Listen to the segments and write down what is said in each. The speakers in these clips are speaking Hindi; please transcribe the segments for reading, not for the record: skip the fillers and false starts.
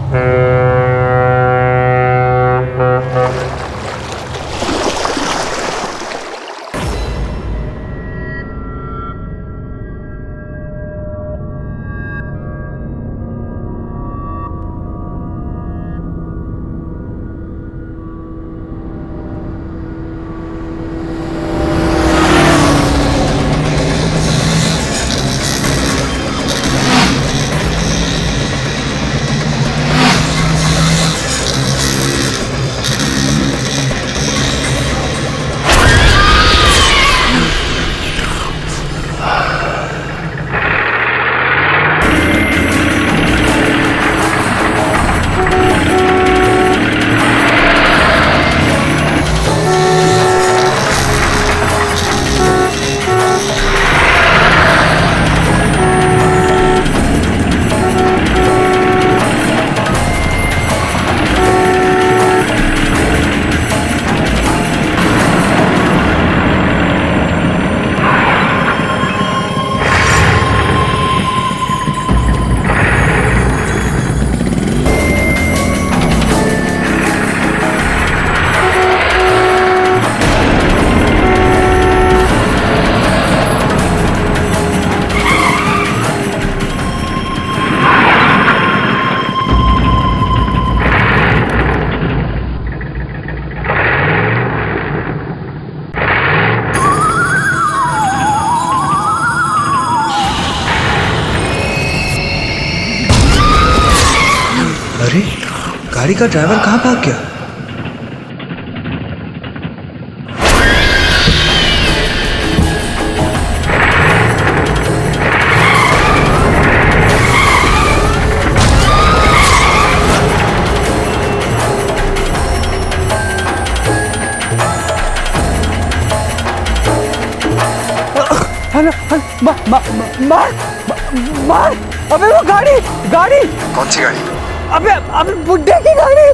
अरे गाड़ी का ड्राइवर कहाँ भाग गया? मार! अबे वो गाड़ी! कौन सी गाड़ी? अबे बुड्ढे की गाड़ी!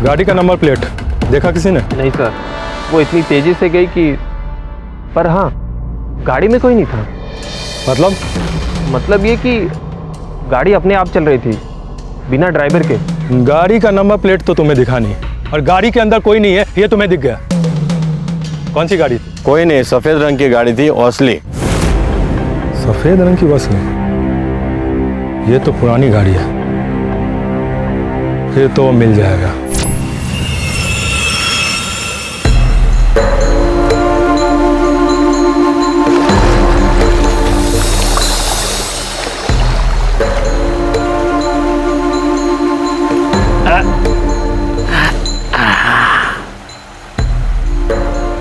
गाड़ी का नंबर प्लेट देखा किसी ने? नहीं सर, वो इतनी तेजी से गई कि, पर हाँ, गाड़ी में कोई नहीं था। मतलब ये कि गाड़ी अपने आप चल रही थी बिना ड्राइवर के। गाड़ी का नंबर प्लेट तो तुम्हें दिखा नहीं, और गाड़ी के अंदर कोई नहीं है ये तुम्हें दिख गया। कौन सी गाड़ी थी? कोई नहीं, सफेद रंग की गाड़ी थी, ओसली। सफेद रंग की बस है? ये तो पुरानी गाड़ी है, फिर तो मिल जाएगा।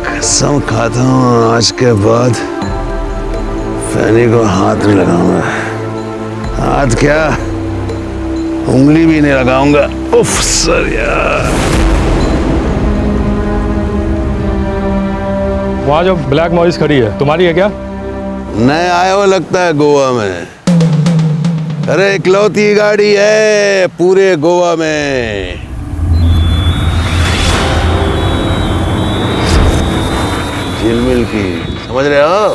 कसम खाता हूँ आज के बाद फैनी को हाथ नहीं लगाऊंगा। हाथ क्या, उंगली भी नहीं लगाऊंगा। उफ सर यार। वहाँ जो ब्लैक मॉरिस खड़ी है तुम्हारी है क्या? नए आए हो लगता है गोवा में। अरे इकलौती गाड़ी है पूरे गोवा में। झिलमिल की, समझ रहे हो?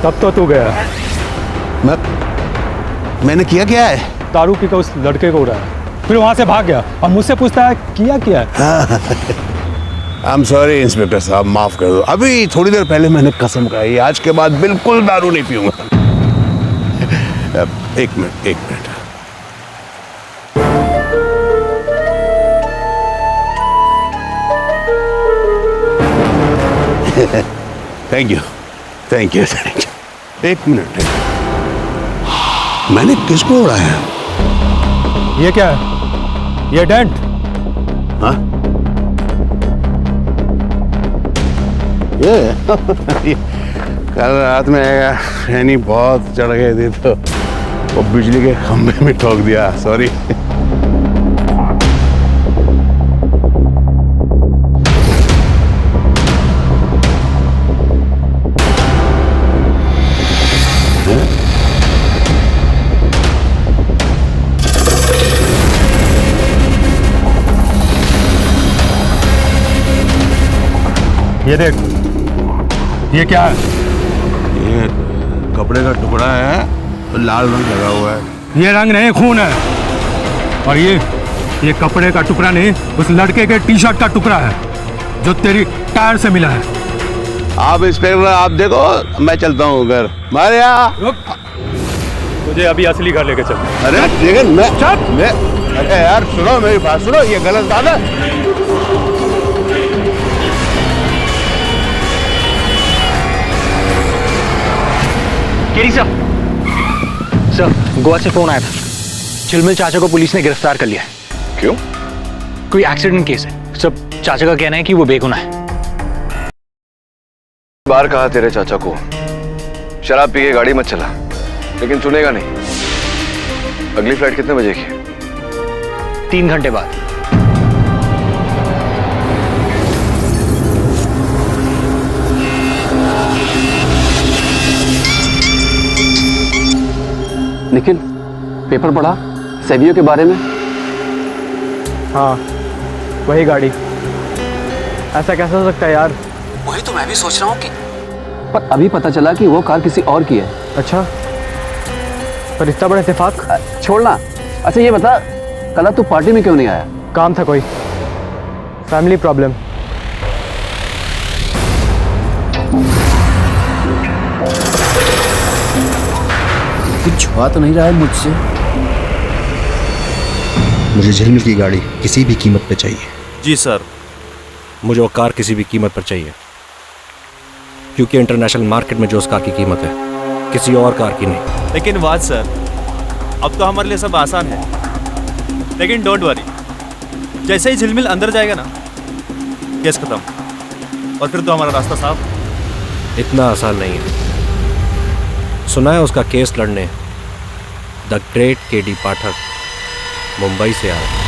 तब तो तू गया। मैंने किया क्या है? दारू पी कर उस लड़के को उड़ाया, फिर वहां से भाग गया और मुझसे पूछता है किया क्या है? आई एम सॉरी इंस्पेक्टर साहब, माफ कर दो। अभी थोड़ी देर पहले मैंने कसम खाई, आज के बाद बिल्कुल दारू नहीं पीऊंगा। एक मिनट। Thank you. एक मिनट, मैंने किसको उड़ाया? ये क्या है? ये डेंट? हाँ? ये कल रात में यानी बहुत चढ़ गए थे तो वो बिजली के खंभे में ठोक दिया, सॉरी। ये देख, ये क्या है? ये कपड़े का टुकड़ा है, लाल रंग लगा हुआ है। ये रंग नहीं, खून है। और ये कपड़े का टुकड़ा नहीं, उस लड़के के टी शर्ट का टुकड़ा है जो तेरी टायर से मिला है। आप इंस्पेक्टर, आप देखो, मैं चलता हूँ घर। मारिया, मुझे अभी असली घर लेके चल। अरे लेकिन मैं अरे यार सुनो, मेरी बात सुनो, ये गलत बात है। केरी सर, गोवा से फोन आया था। चिलमिल चाचा को पुलिस ने गिरफ्तार कर लिया है। क्यों? कोई एक्सीडेंट केस है सर। चाचा का कहना है कि वो बेगुनाह है। बार कहा तेरे चाचा को शराब पी के गाड़ी मत चला, लेकिन सुनेगा नहीं। अगली फ्लाइट कितने बजे की है? 3 घंटे बाद। निखिल, पेपर पढ़ा सेवियो के बारे में? हाँ, वही गाड़ी। ऐसा कैसे हो सकता है यार? वही तो मैं भी सोच रहा हूँ कि पर अभी पता चला कि वो कार किसी और की है। अच्छा, पर इतना बड़ा इत्तेफाक? छोड़ना। अच्छा ये बता, कल तू पार्टी में क्यों नहीं आया? काम था कोई, फैमिली प्रॉब्लम। कुछ छुपा तो नहीं रहा है मुझसे? मुझे झिलमिल की गाड़ी किसी भी कीमत पे चाहिए। जी सर, मुझे वो कार किसी भी कीमत पर चाहिए, क्योंकि इंटरनेशनल मार्केट में जो उस कार की कीमत है किसी और कार की नहीं। लेकिन बात सर, अब तो हमारे लिए सब आसान है। लेकिन डोंट वरी, जैसे ही झिलमिल अंदर जाएगा ना, केस खत्म, और फिर तो हमारा रास्ता साफ। इतना आसान नहीं है। सुना है उसका केस लड़ने द ग्रेट केडी पाठक मुंबई से आया।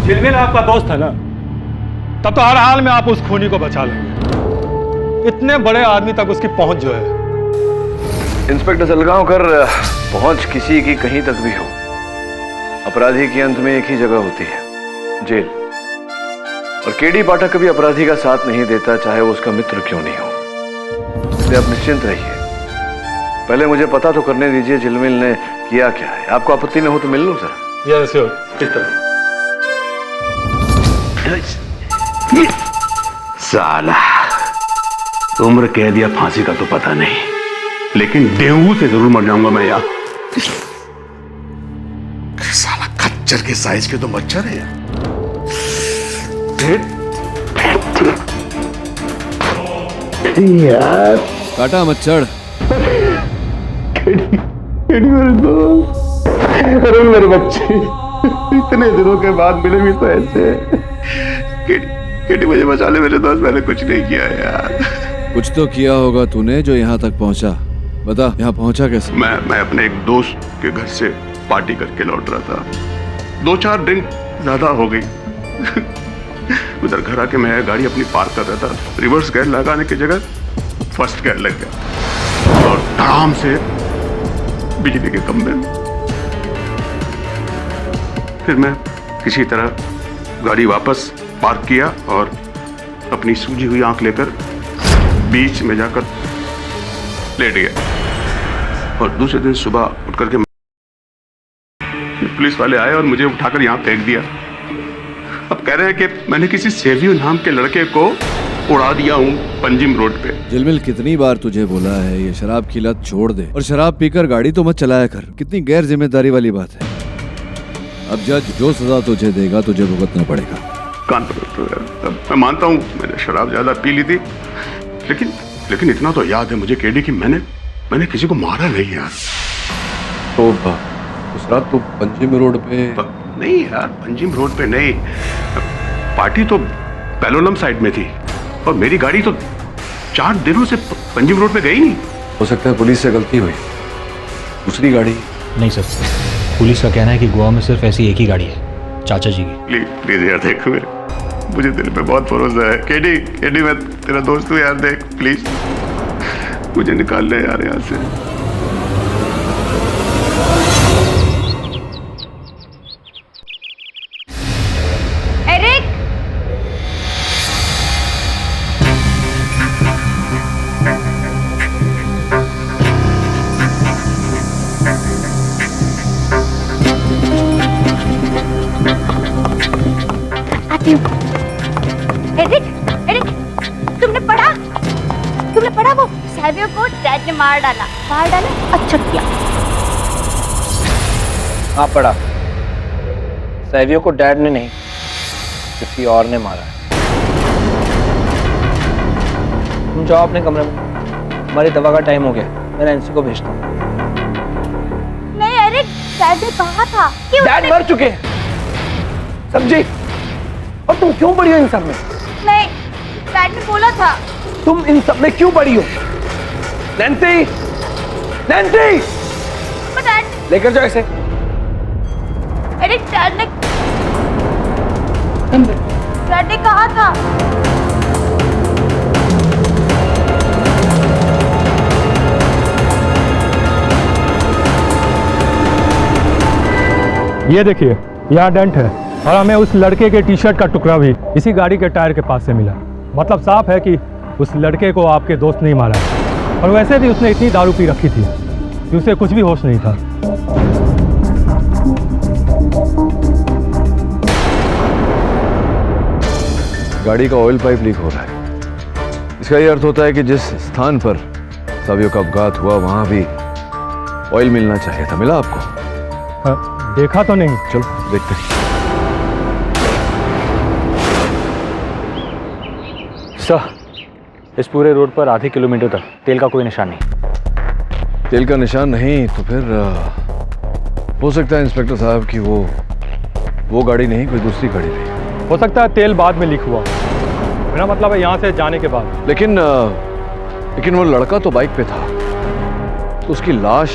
झिलमिल आपका दोस्त है ना, तब तो हर हाल में आप उस खूनी को बचा लेंगे। इतने बड़े आदमी तक उसकी पहुंच जो है। इंस्पेक्टर सलगांवकर, पहुंच किसी की कहीं तक भी हो, अपराधी के अंत में एक ही जगह होती है, जेल। और केडी पाठक कभी अपराधी का साथ नहीं देता, चाहे वो उसका मित्र क्यों नहीं हो। इसलिए आप निश्चिंत रहिए। पहले मुझे पता तो करने दीजिए झिलमिल ने किया क्या है। आपको आपत्ति न हो तो मिल लूं सर? यस श्योर, इस तरह। साला उम्र कह दिया, फांसी का तो पता नहीं, लेकिन डेंगू से जरूर मर जाऊंगा मैं यार। साला खच्चर के साइज के तो मच्छर है यार। काटा मच्छर। मेरे दोस्त अरे मेरे बच्चे, इतने दिनों के बाद मिले भी तो ऐसे। केटी मुझे बचा ले मेरे दोस्त, मैंने कुछ नहीं किया यार। कुछ तो किया होगा तूने जो यहाँ तक पहुँचा। बता, यहाँ पहुँचा कैसे? मैं अपने एक दोस्त के घर से पार्टी करके लौट रहा था। 2-4 ड्रिंक ज्यादा हो गई। उधर घर आके मैं गाड़ी अपनी पार्क कर रहा था। रिवर्स गियर लगाने की जगह फर्स्ट गियर लग गया और धड़ाम से बिजली के खंभे। फिर मैं किसी तरह गाड़ी वापस पार्क किया और अपनी सूजी हुई आंख लेकर बीच में जाकर लेट गया। और दूसरे दिन सुबह उठ करके पुलिस वाले आए और मुझे उठाकर यहाँ फेंक दिया। अब कह रहे हैं कि मैंने किसी सेवियो नाम के लड़के को उड़ा दिया हूँ पंजिम रोड पे। झिलमिल, कितनी बार तुझे बोला है ये शराब की लत छोड़ दे और शराब पीकर गाड़ी तो मत चलाया कर। कितनी गैर जिम्मेदारी वाली बात है। अब जज जो सजा तुझे देगा तुझे भुगतना पड़ेगा। कान पकड़। मैं मानता हूँ मैंने शराब ज्यादा पी ली थी, लेकिन इतना तो याद है मुझे केडी कि मैंने किसी को मारा नहीं यार। तो उस रात तो पंजिम रोड पे? नहीं यार, पंजिम रोड पे नहीं। पार्टी तो पेलोलम साइड में थी और मेरी गाड़ी तो 4 दिनों से पंजिम रोड पे गई नहीं। हो सकता है पुलिस से गलती हुई, दूसरी गाड़ी। नहीं सर, पुलिस का कहना है कि गोवा में सिर्फ ऐसी एक ही गाड़ी है, चाचा जी की। प्लीज यार देख, मुझे दिल पे बहुत भरोसा है। केडी मैं तेरा दोस्त हूँ यार, देख प्लीज मुझे निकाल ले यार यहाँ से। एरिक, तुमने पढ़ा वो सैवियो को डैड ने मार डाला। अच्छा किया। हाँ पढ़ा। सैवियो को डैड ने नहीं, किसी और ने मारा है। तुम जाओ अपने कमरे में, हमारी दवा का टाइम हो गया। मैं नैन्सी को भेजता हूँ। नहीं एरिक, डैड ने कहा था कि डैड मर चुके हैं, समझी? और तुम क्यों पड़ी हो इन सब में? नहीं, डैड ने बोला था। तुम इन सब में क्यों पड़ी हो? नैन्सी, लेकर जाओ इसे। एरिक, डैड ने कहा था। ये देखिए, यहाँ डेंट है और हमें उस लड़के के टी शर्ट का टुकड़ा भी इसी गाड़ी के टायर के पास से मिला। मतलब साफ है कि उस लड़के को आपके दोस्त नहीं मारा है। और वैसे भी उसने इतनी दारू पी रखी थी कि उसे कुछ भी होश नहीं था। गाड़ी का ऑयल पाइप लीक हो रहा है। इसका ये अर्थ होता है कि जिस स्थान पर सैवियो का अपघात हुआ वहां भी ऑयल मिलना चाहिए था। मिला आपको? देखा तो नहीं। चलो देखते हैं। सर, इस पूरे रोड पर आधे किलोमीटर तक तेल का कोई निशान नहीं। तेल का निशान नहीं तो फिर हो सकता है इंस्पेक्टर साहब कि वो गाड़ी नहीं, कोई दूसरी गाड़ी थी। हो सकता है तेल बाद में लीक हुआ। मेरा मतलब है यहाँ से जाने के बाद। लेकिन वो लड़का तो बाइक पे था, तो उसकी लाश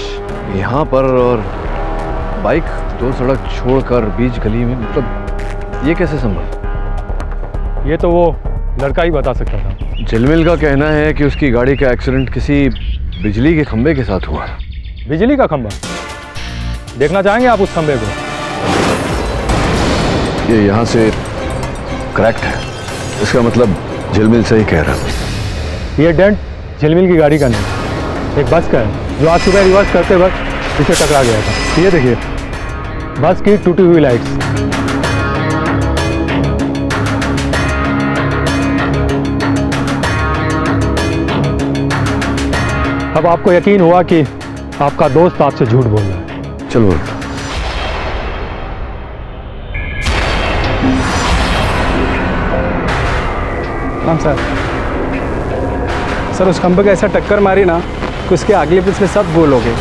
यहाँ पर और बाइक दो सड़क छोड़कर बीच गली में, मतलब ये कैसे संभव? ये तो वो लड़का ही बता सकता था। झिलमिल का कहना है कि उसकी गाड़ी का एक्सीडेंट किसी बिजली के खंबे के साथ हुआ। बिजली का खंबा? देखना चाहेंगे आप उस खंबे को? ये यहाँ से क्रैक्ट है, इसका मतलब झिलमिल सही कह रहा है। ये डेंट झिलमिल की गाड़ी का नहीं, एक बस का है जो आज सुबह रिवर्स करते वक्त इसे टकरा गया था। ये देखिए, बस की टूटी हुई लाइट्स। अब आपको यकीन हुआ कि आपका दोस्त आपसे झूठ बोल रहा है। चलो। हाँ सर, उस खंबे को ऐसा टक्कर मारी ना कि उसके अगले पिछले सब गोल हो गए।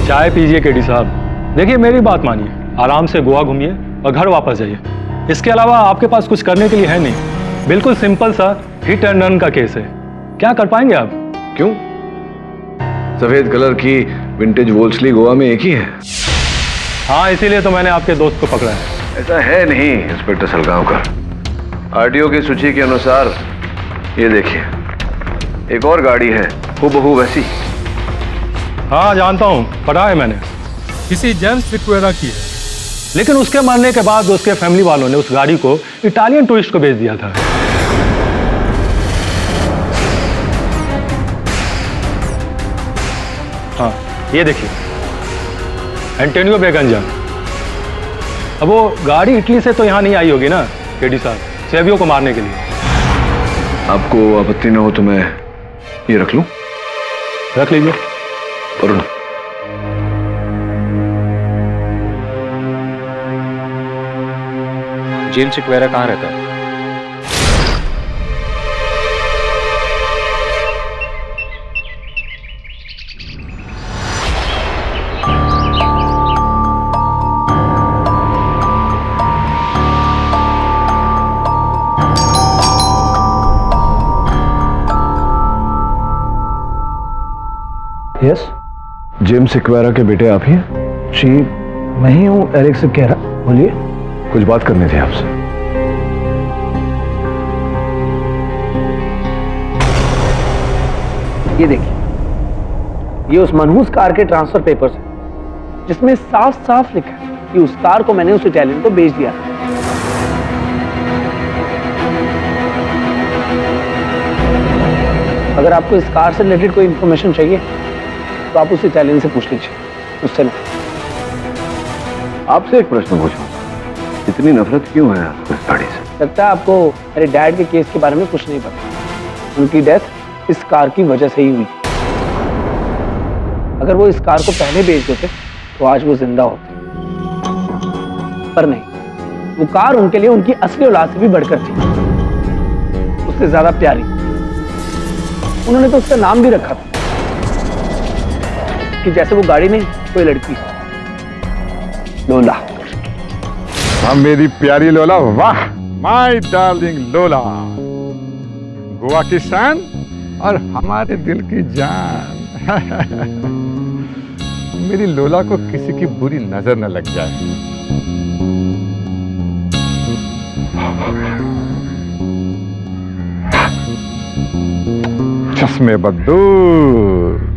चाय पीजिए केडी साहब। देखिए मेरी बात मानिए, आराम से गोवा घूमिए और घर वापस जाइए। इसके अलावा आपके पास कुछ करने के लिए है नहीं। बिल्कुल सिंपल सा हिट एंड रन का केस है। क्या कर पाएंगे आप? क्यों? सफेद कलर की विंटेज वोल्सली गोवा में एक ही है। हाँ, इसीलिए तो मैंने आपके दोस्त को पकड़ा है। ऐसा है नहीं इंस्पेक्टर सलगांवकर। आरटीओ की सूची के अनुसार ये देखिए, एक और गाड़ी है हूबहू वैसी। हाँ जानता हूँ, पढ़ा है मैंने। किसी जेम्स सिक्वेरा की है, लेकिन उसके मरने के बाद उसके फैमिली वालों ने उस गाड़ी को इटालियन टूरिस्ट को बेच दिया था। हाँ ये देखिए, एंटोनियो बेगंजा। अब वो गाड़ी इटली से तो यहाँ नहीं आई होगी ना केडी साहब, सेवियो को मारने के लिए। आपको आपत्ति न हो तो मैं ये रख लूं? रख लीजिए। वरुण, जेम्स सिक्वेरा कहाँ रहता है? यस, जेम्स सिक्वेरा के बेटे आप ही हैं? जी मैं ही हूँ, एरिक सिक्वेरा। बोलिए। कुछ बात करनी थी आपसे। ये देखिए, ये उस मनहूस कार के ट्रांसफर पेपर्स हैं, जिसमें साफ साफ लिखा है कि उस कार को मैंने उस इटालियन को बेच दिया। अगर आपको इस कार से रिलेटेड कोई इंफॉर्मेशन चाहिए तो आप उस इटालियन से पूछ लीजिए, उससे नहीं। आपसे एक प्रश्न पूछूं, इतनी नफरत क्यों है आपको इस गाड़ी से? लगता है आपको मेरे डैड के केस के बारे में कुछ नहीं पता। उनकी डेथ इस कार की वजह से ही हुई। अगर वो इस कार को पहले बेच देते तो आज वो जिंदा होते, पर नहीं। वो कार उनके लिए उनकी असली औलाद से भी बढ़कर थी, उससे ज्यादा प्यारी। उन्होंने तो उसका नाम भी रखा था कि जैसे वो गाड़ी नहीं, कोई लड़की। लोला। हाँ मेरी प्यारी लोला, वाह माय डार्लिंग लोला, गोवा की शान और हमारे दिल की जान। मेरी लोला को किसी की बुरी नजर न लग जाए। चश्मे बदूर।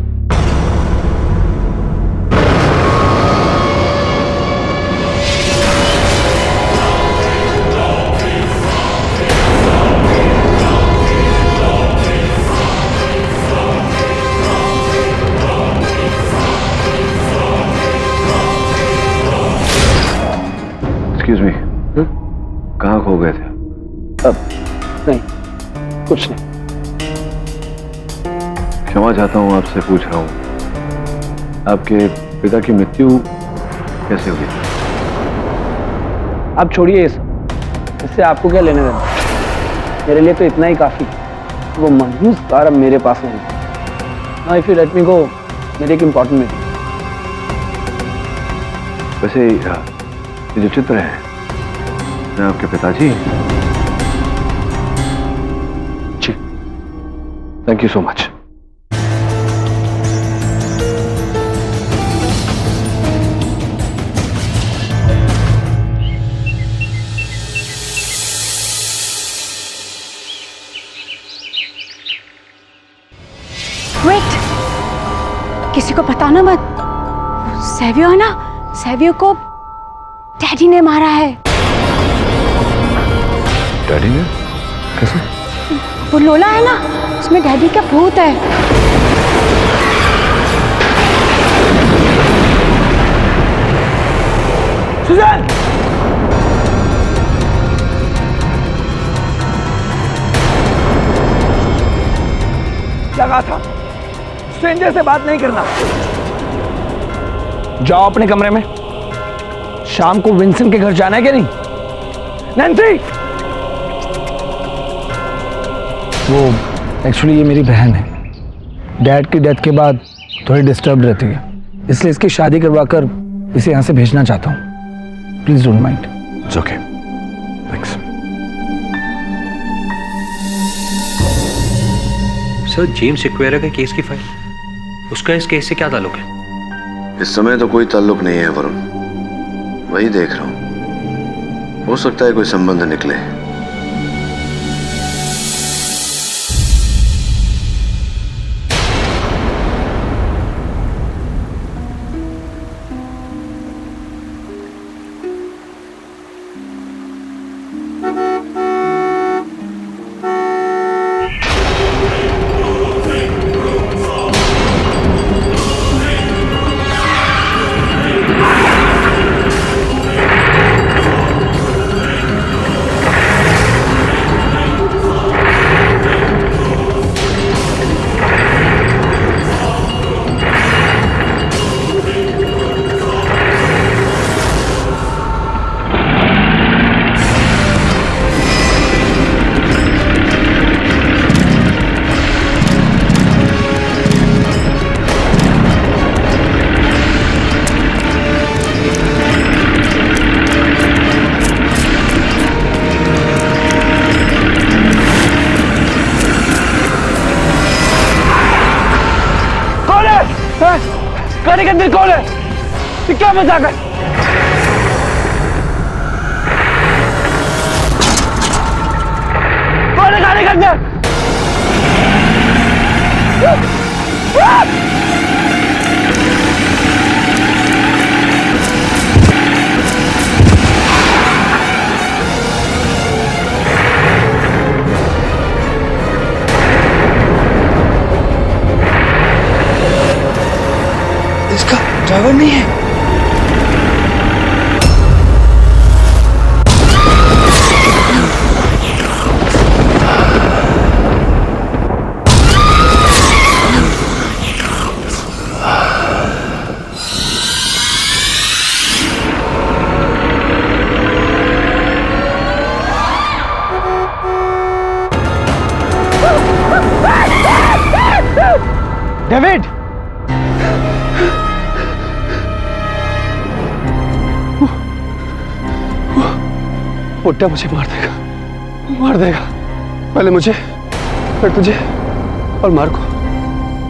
एक्सक्यूज मी, कहाँ खो गए थे? अब नहीं, कुछ नहीं। क्षमा चाहता हूँ, आपसे पूछ रहा हूँ, आपके पिता की मृत्यु कैसे हुई? आप छोड़िए ये सब, इससे आपको क्या लेने देना। मेरे लिए तो इतना ही काफी। वो मनहूस कार अब मेरे पास नहीं। Now if you let me go, मेरी एक इंपॉर्टेंट मीटिंग। वैसे ये जो चित्र है, मैं आपके पिताजी? जी, thank you so much. Wait, किसी को बताना मत। सेवियो है ना, सेवियो को डैडी ने मारा है। डैडी ने? कैसे? वो लोला है ना, उसमें डैडी का भूत है। सुजैन! लगा था, स्ट्रेंजर से बात नहीं करना। जाओ अपने कमरे में। शाम को विंसेंट के घर जाना है कि नहीं? नैन्सी! वो एक्चुअली ये मेरी बहन है। डैड की डेथ के बाद थोड़ी डिस्टर्ब रहती है, इसलिए इसकी शादी करवाकर इसे यहाँ से भेजना चाहता हूँ। Please don't mind. It's okay, thanks. Sir, James Aquera के केस की फाइल, उसका इस केस से क्या ताल्लुक है? इस समय तो कोई ताल्लुक नहीं है वरुण, वही देख रहा हूं। हो सकता है कोई संबंध निकले। गाड़ी के अंदर कौन है? ये क्या मजाक है? कौन है गाड़ी के अंदर? इसका ड्राइवर नहीं है। डेविड, बुड्ढा मुझे मार देगा। पहले मुझे, फिर तुझे और मार को,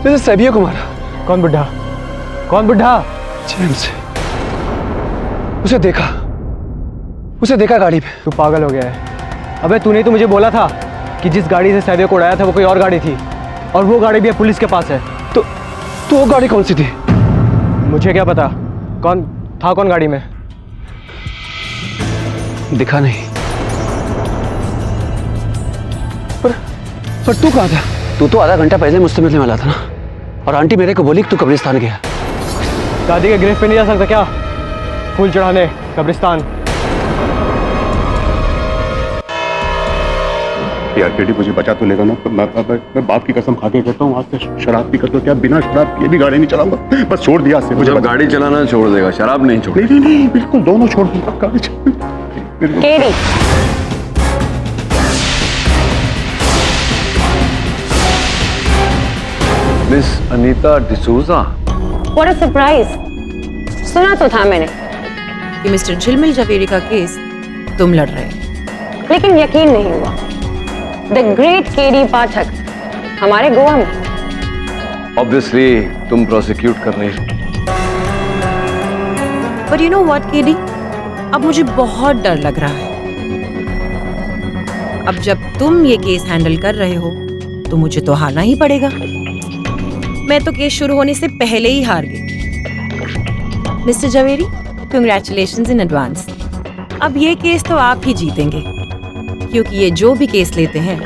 जैसे सैवियो को मारा। कौन बुड्ढा? कौन बुड्ढा? जेम्स। उसे देखा गाड़ी पे। तू पागल हो गया है। अबे तूने तो मुझे बोला था कि जिस गाड़ी से सैवियो को उड़ाया था वो कोई और गाड़ी थी, और वो गाड़ी भी पुलिस के पास है। तो वो गाड़ी कौन सी थी? मुझे क्या पता कौन था, कौन गाड़ी में? दिखा नहीं। पर तू कहाँ था? तू तो आधा घंटा पहले मुझसे मिलने वाला था ना, और आंटी मेरे को बोली कि तू कब्रिस्तान गया। दादी के गिरफ्त पे नहीं जा सकता क्या? फूल चढ़ाने कब्रिस्तान। यार केडी, मुझे बचा तो लेगा ना? मैं बाप की कसम खा के कहता हूँ, आज से शराब पी कर तो क्या, बिना शराब पिए भी गाड़ी नहीं चलाऊंगा। बस छोड़ दिया आज से। जब गाड़ी चलाना छोड़ देगा, शराब नहीं छोड़। नहीं, बिल्कुल दोनों छोड़ दूंगा। गाड़ी KD, miss Anita D'Souza. What a surprise. सुना तो था मैंने कि मिस्टर झिलमिल जवेरी का केस तुम लड़ रहे हो, लेकिन यकीन नहीं हुआ। द ग्रेट केडी पाठक हमारे गोवा में। ऑब्वियसली तुम प्रोसिक्यूट कर रही हो। पर यू नो व्हाट केडी, अब मुझे बहुत डर लग रहा है। अब जब तुम ये केस हैंडल कर रहे हो तो मुझे तो हारना ही पड़ेगा। मैं तो केस शुरू होने से पहले ही हार गई। Mister Javeri, congratulations in advance. अब ये केस तो आप ही जीतेंगे, क्योंकि ये जो भी केस लेते हैं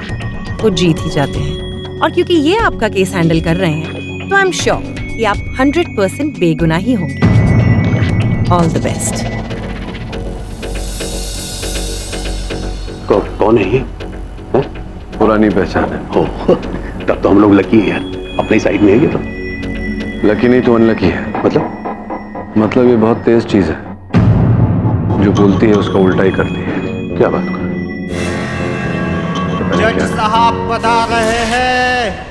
वो जीत ही जाते हैं। और क्योंकि ये आपका केस हैंडल कर रहे हैं तो आई एम श्योर कि आप 100% बेगुनाह ही होंगे। All the best. कौन है ये? पुरानी पहचान है। हो, तब तो हम लोग लकी हैं, अपनी साइड में है ये तो। लकी नहीं तो अनलकी है। मतलब ये बहुत तेज चीज है, जो बोलती है उसका उल्टा ही करती है। क्या बात कर? जज साहब बता रहे हैं।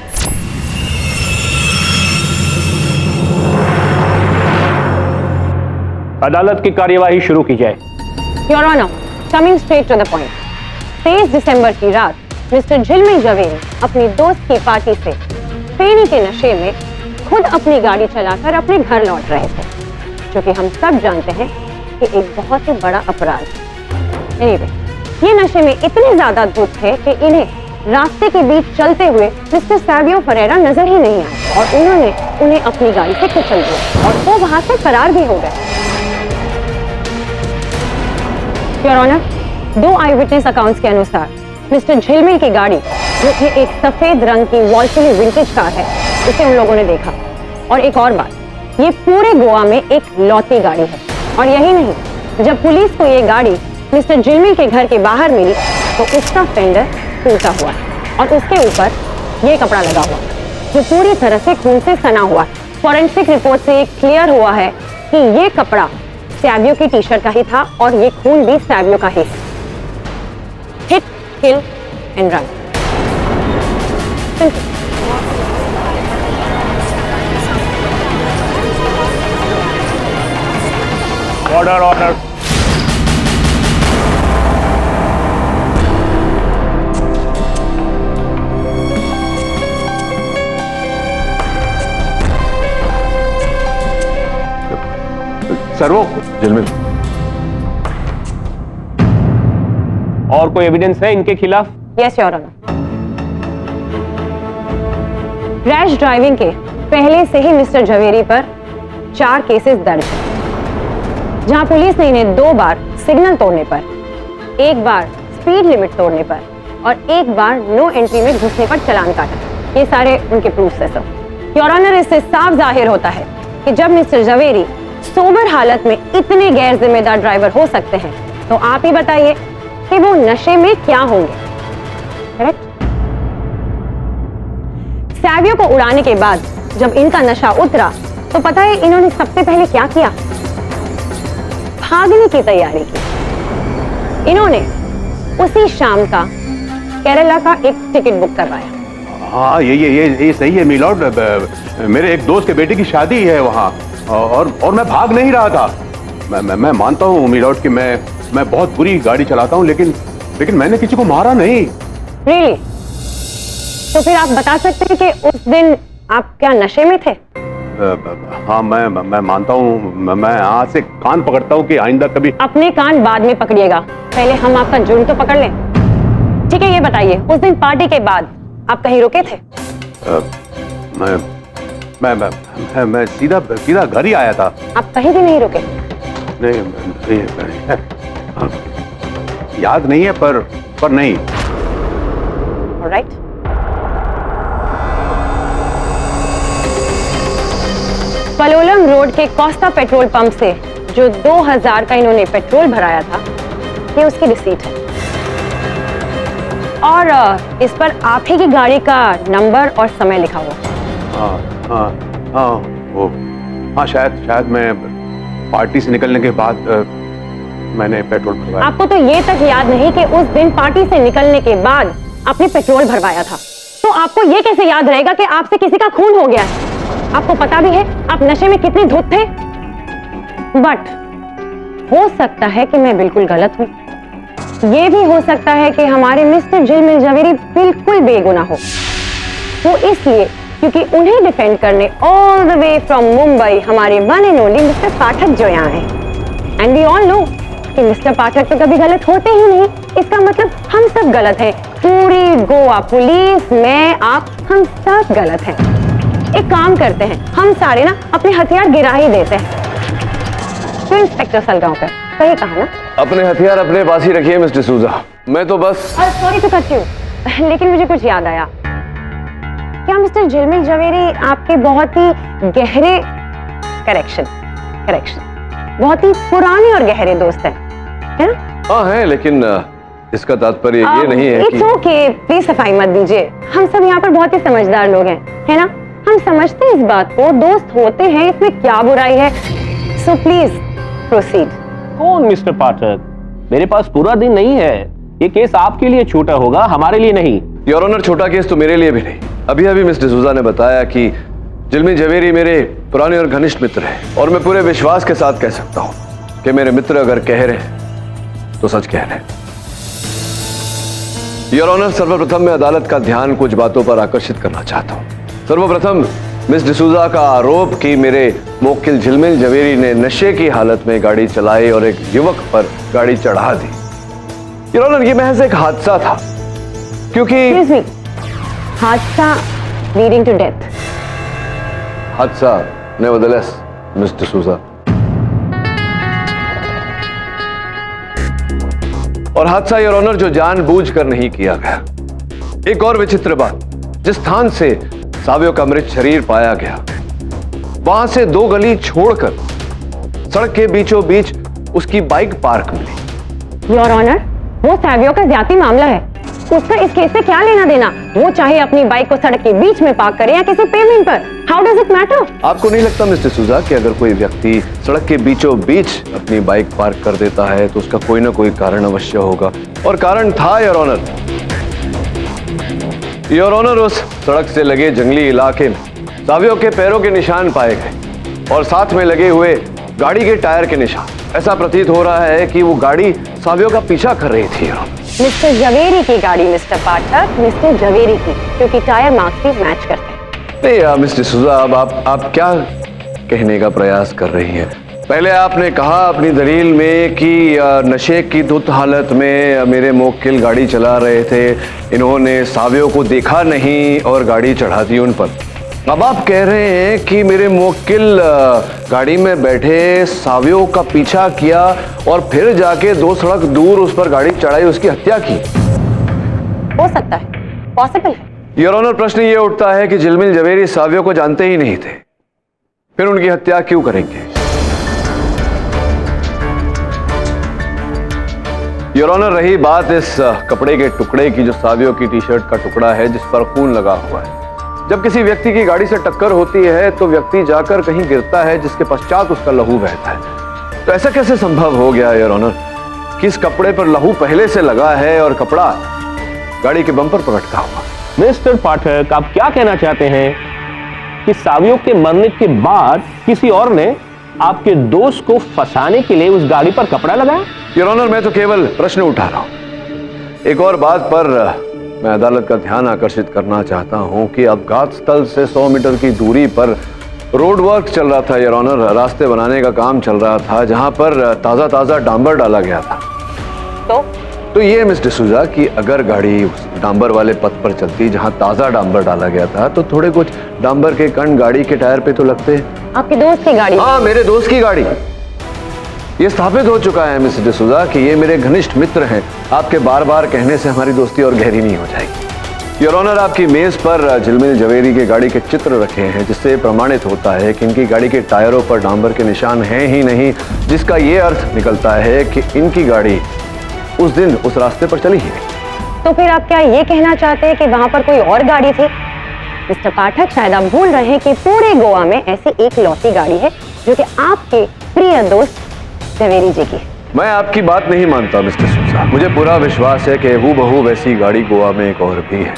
अदालत की कार्यवाही शुरू की जाए। Your honour, coming straight to the point, 23 दिसंबर की रात मिस्टर झिलमिल जवेरी अपनी दोस्त की पार्टी से फेनी के नशे में खुद अपनी गाड़ी चलाकर अपने घर लौट रहे थे, जो कि हम सब जानते हैं कि एक बहुत ही बड़ा अपराध है। एनीवे, ये नशे में इतने ज्यादा धुत थे कि इन्हें रास्ते के बीच चलते हुए मिस्टर सैवियो फरेरा नजर ही नहीं आए और उन्होंने उन्हें अपनी गाड़ी से कुचल दिया और वो वहां से फरार भी हो गए। Your honour, 2 eyewitness accounts के अनुसार मिस्टर झिलमिल की गाड़ी, जो कि एक सफेद रंग की वॉल्सली विंटेज कार है, उसे उन लोगों ने देखा। और एक और बात, ये पूरे गोवा में एक लौती गाड़ी है। और यही नहीं, जब पुलिस को ये गाड़ी मिस्टर झिलमिल के घर के बाहर मिली तो उसका फेंडर टूटा हुआ और उसके ऊपर ये कपड़ा लगा हुआ जो पूरी तरह से खून से सना हुआ। फॉरेंसिक रिपोर्ट से क्लियर हुआ है कि ये कपड़ा सैवियो की टी शर्ट का ही था और ये खून भी सैवियो का ही है। Hit, kill and run. Order order. Sir वो झिलमिल। और कोई एविडेंस है इनके खिलाफ? Yes your honour, rash driving के पहले से ही मिस्टर झवेरी पर 4 केसेस दर्ज हैं, जहां पुलिस ने इन्हें 2 बार सिग्नल तोड़ने पर, 1 बार स्पीड लिमिट तोड़ने पर और 1 बार नो एंट्री में घुसने पर चालान काटा। ये सारे उनके प्रूफ है सर। योर ऑनर, इससे साफ जाहिर होता है कि जब मिस्टर झवेरी सोबर हालत में इतने गैर जिम्मेदार ड्राइवर हो सकते हैं, तो आप ही बताइए कि वो नशे में क्या होंगे। करेक्ट? सैवियो को उड़ाने के बाद जब इनका नशा उतरा तो पता है इन्होंने सबसे पहले क्या किया? भागने की तैयारी की। इन्होंने उसी शाम का केरला का एक टिकट बुक करवाया। हाँ, ये सही है मिलॉर्ड। मेरे एक दोस्त के बेटे की शादी है वहाँ और मैं भाग नहीं रहा था। मैं मानता हूँ मिलॉर्ड कि मैं बहुत बुरी गाड़ी चलाता हूँ, लेकिन मैंने किसी को मारा नहीं। Really? तो फिर आप बता सकते हैं कि उस दिन आप क्या नशे में थे? हाँ, मैं मानता हूँ। मैं आज से कान पकड़ता हूँ कि आइंदा कभी। अपने कान बाद में पकड़िएगा, पहले हम आपका जुर्म तो पकड़ लें। ठीक है, ये बताइए उस दिन पार्टी के बाद आप कहीं रुके थे? मैं सीधा घर ही आया था। आप कहीं भी नहीं रुके? नहीं, याद नहीं है पर नहीं। Alright. पलोलम रोड के कोस्टा पेट्रोल पंप से जो 2000 का इन्होंने पेट्रोल भराया था, ये उसकी रिसीट है। और इस पर आप ही की गाड़ी का नंबर और समय लिखा हुआ। हाँ, शायद मैं पार्टी से निकलने के बाद मैंने पेट्रोल भरवाया। आपको तो ये तक याद नहीं कि उस दिन पार्टी से निकलने के बाद आपने पेट्रोल भरवाया था, तो आपको ये कैसे याद रहेगा कि आपसे किसी का खून हो गया है? आपको पता भी है आप नशे में कितने धुत थे। बट हो सकता है कि मैं बिल्कुल गलत हूँ। ये भी हो सकता है कि हमारे मिस्टर झिलमिल जवेरी बिल्कुल बेगुनाह हो। वो इसलिए क्योंकि उन्हें डिफेंड करने all the way from Mumbai हमारे वन एंड ओनली मिस्टर पाठक जो यहाँ हैं। एंड वी ऑल नो कि मिस्टर पाठक तो कभी गलत होते ही नहीं। इसका मतलब हम सब गलत हैं। पूरी गोवा पुलिस, मैं, आप, हम सब गलत हैं। एक काम करते हैं, हम सारे ना अपने हथियार गिरा ही देते हैं। तो इंस्पेक्टर सलगांवकर, सही कहा ना? अपने हथियार अपने पास ही रखिए मिस्टर सूजा। मैं तो बस सॉरी टू कट यू, लेकिन मुझे कुछ याद आया। क्या मिस्टर झिलमिल जवेरी आपके बहुत ही गहरे करेक्शन बहुत ही पुराने और गहरे दोस्त हैं, है ना? हाँ है, लेकिन इसका तात्पर्य ये नहीं है कि ओके, प्लीज सफाई मत दीजिए। हम सब यहाँ पर बहुत ही समझदार लोग हैं, है ना? हम समझते हैं इस बात को, दोस्त होते हैं, इसमें क्या बुराई है। So please proceed. कौन मिस्टर पाठक? मेरे पास पूरा दिन नहीं है। ये केस आपके लिए छोटा होगा, हमारे लिए नहीं। योर ऑनर, छोटा केस तो मेरे लिए भी नहीं। अभी मिस्टर सूजा ने बताया कि झिलमिल जवेरी मेरे पुराने और घनिष्ठ मित्र हैं, और मैं पूरे विश्वास के साथ कह सकता हूँ कि मेरे मित्र अगर कह रहे हैं तो सच कह रहे हैं। योर ऑनर, सर्वप्रथम मैं अदालत का ध्यान कुछ बातों पर आकर्षित करना चाहता हूं। सर्वप्रथम मिस डिसूजा का आरोप कि मेरे मुवक्किल झिलमिल जवेरी ने नशे की हालत में गाड़ी चलाई और एक युवक पर गाड़ी चढ़ा दी। योर ऑनर, ये महज एक हादसा था, क्योंकि हादसा लीडिंग टू डेथ। हादसा नेवरदलेस मिस डिसूजा। और हादसा योर ऑनर जो जानबूझकर नहीं किया गया। एक और विचित्र बात, जिस स्थान से सावियो का मृत शरीर पाया गया वहां से 2 गली छोड़कर सड़क के बीचों बीच उसकी बाइक पार्क मिली। योर ऑनर, वो सावियो का ज्यादा मामला है, उसका इस केस से क्या लेना देना? वो चाहे अपनी बाइक को सड़क के बीच में पार्क करे या किसी पेमेंट पर, हाउ डज इट मैटर? आपको नहीं लगता मिस्टर डिसूजा कि अगर कोई व्यक्ति सड़क के बीचों बीच अपनी बाइक पार्क कर देता है तो उसका कोई ना कोई कारण अवश्य होगा, और कारण था योर ऑनर। योर ऑनर, उस सड़क से लगे जंगली इलाके में सावियो के पैरों के निशान पाए गए और साथ में लगे हुए गाड़ी के टायर के निशान। ऐसा प्रतीत हो रहा है कि वो गाड़ी सावियो का पीछा कर रही थी। मिस्टर जवेरी की गाड़ी मिस्टर पाठक, मिस्टर जवेरी की, क्योंकि टायर मार्क्स भी मैच करते हैं। नहीं मिस्टर डिसूजा, अब आप क्या कहने का प्रयास कर रही हैं? पहले आपने कहा अपनी दलील में कि नशे की धुत हालत में मेरे मुवक्किल गाड़ी चला रहे थे, इन्होंने सावियो को देखा नहीं और गाड़ी चढ़ा दी उन पर। अब आप कह रहे हैं कि मेरे मुवक्किल गाड़ी में बैठे सावियो का पीछा किया और फिर जाके 2 सड़क दूर उस पर गाड़ी चढ़ाई, उसकी हत्या की। हो सकता है, पॉसिबल है। योर ऑनर, प्रश्न ये उठता है कि झिलमिल जवेरी सावियो को जानते ही नहीं थे, फिर उनकी हत्या क्यों करेंगे? योर ऑनर, रही बात इस कपड़े के टुकड़े की जो सावियो की टी-शर्ट का टुकड़ा है जिस पर खून लगा हुआ है। जब किसी व्यक्ति की गाड़ी से टक्कर होती है तो व्यक्ति जाकर कहीं गिरता है जिसके पश्चात उसका लहू बहता है। तो ऐसा कैसे संभव हो गया योर ऑनर कि इस कपड़े पर लहू पहले से लगा है और कपड़ा गाड़ी के बम्पर पर लटका हुआ? मिस्टर पाठक, आप क्या कहना चाहते हैं कि सावियो के मरने के बाद किसी और ने आपके दोस्त को फंसाने के लिए उस गाड़ी पर कपड़ा लगाया? योर ऑनर, मैं तो केवल प्रश्न उठा रहा हूं। एक और बात पर मैं अदालत का ध्यान आकर्षित करना चाहता हूं कि अपघात स्थल से 100 मीटर की दूरी पर रोड वर्क चल रहा था योर ऑनर, रास्ते बनाने का काम चल रहा था जहां पर ताजा डांबर डाला गया था। तो ये मिस डिसूजा कि अगर गाड़ी उस डांबर वाले पथ पर चलती जहां ताजा डांबर डाला गया था तो थोड़े कुछ डांबर के कण गाड़ी के टायर पे तो लगते। आपके दोस्त की गाड़ी? हाँ, मेरे दोस्त की गाड़ी। ये स्थापित हो चुका है मिस डिसूजा कि ये मेरे घनिष्ठ मित्र हैं। आपके बार बार कहने से हमारी दोस्ती और गहरी नहीं हो जाएगी। योर ऑनर, आपकी मेज पर झिलमिल जवेरी की गाड़ी के चित्र रखे हैं जिससे प्रमाणित होता है कि इनकी गाड़ी के टायरों पर डांबर के निशान हैं ही नहीं, जिसका ये अर्थ निकलता है कि इनकी गाड़ी उस दिन उस रास्ते पर चली ही नहीं। तो फिर आप क्या ये कहना चाहते हैं कि वहां पर कोई और गाड़ी थी? मिस्टर पाठक, शायद आप भूल रहे हैं कि पूरे गोवा में ऐसी एक लौती गाड़ी है जो कि आपके प्रिय दोस्त जवेरी जी की। मैं आपकी बात नहीं मानता मिस्टर सूजा। मुझे पूरा विश्वास है कि हूबहू वैसी गाड़ी गोवा में एक और भी है।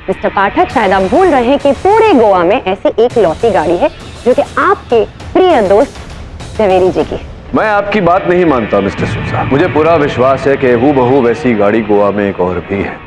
मिस्टर पाठक, शायद आप भूल रहे हैं कि पूरे गोवा में ऐसी एक लौती गाड़ी है जो कि आपके प्रिय दोस्त जवेरी जी की। मैं आपकी बात नहीं मानता मिस्टर सूजा। मुझे पूरा विश्वास है कि हूबहू वैसी गाड़ी गोवा में एक और भी है।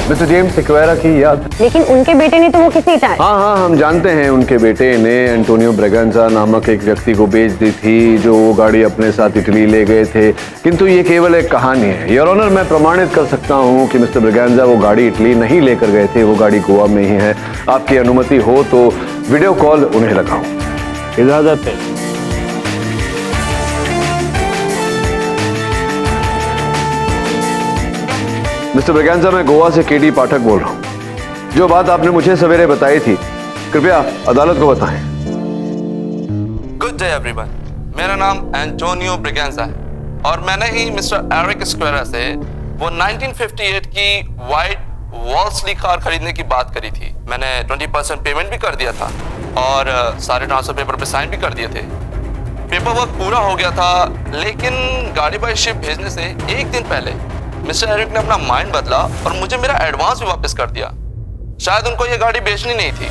मिस्टर जेम्स सिक्वेरा की याद? लेकिन उनके बेटे ने तो वो किसी टाइम। हाँ, हम जानते हैं उनके बेटे ने एंटोनियो ब्रेगेंजा नामक एक व्यक्ति को बेच दी थी जो वो गाड़ी अपने साथ इटली ले गए थे, किंतु ये केवल एक कहानी है। योर ऑनर, मैं प्रमाणित कर सकता हूँ कि मिस्टर ब्रेगेंजा वो गाड़ी इटली नहीं लेकर गए थे, वो गाड़ी गोवा में ही है। आपकी अनुमति हो तो वीडियो कॉल उन्हें लगाऊं। इजाजत है। मिस्टर ब्रेगेंजा, मैं गोवा से केडी पाठक बोल रहा हूँ। जो बात आपने मुझे सवेरे बताई थी कृपया अदालत को बताएं। गुड डे एवरीवन, मेरा नाम एंटोनियो ब्रेगेंजा है और मैंने ही मिस्टर एरिक स्क्वेरा से वो 1958 की वाइट वॉल्सली कार खरीदने की बात करी थी। मैंने 20% पेमेंट भी कर दिया था और सारे ट्रांसफर पेपर पे साइन भी कर दिए थे। पेपर वर्क पूरा हो गया था, लेकिन गाड़ी बाय शिप भेजने से एक दिन पहले मिस्टर एरिक ने अपना माइंड बदला और मुझे मेरा एडवांस भी वापस कर दिया। शायद उनको ये गाड़ी बेचनी नहीं थी।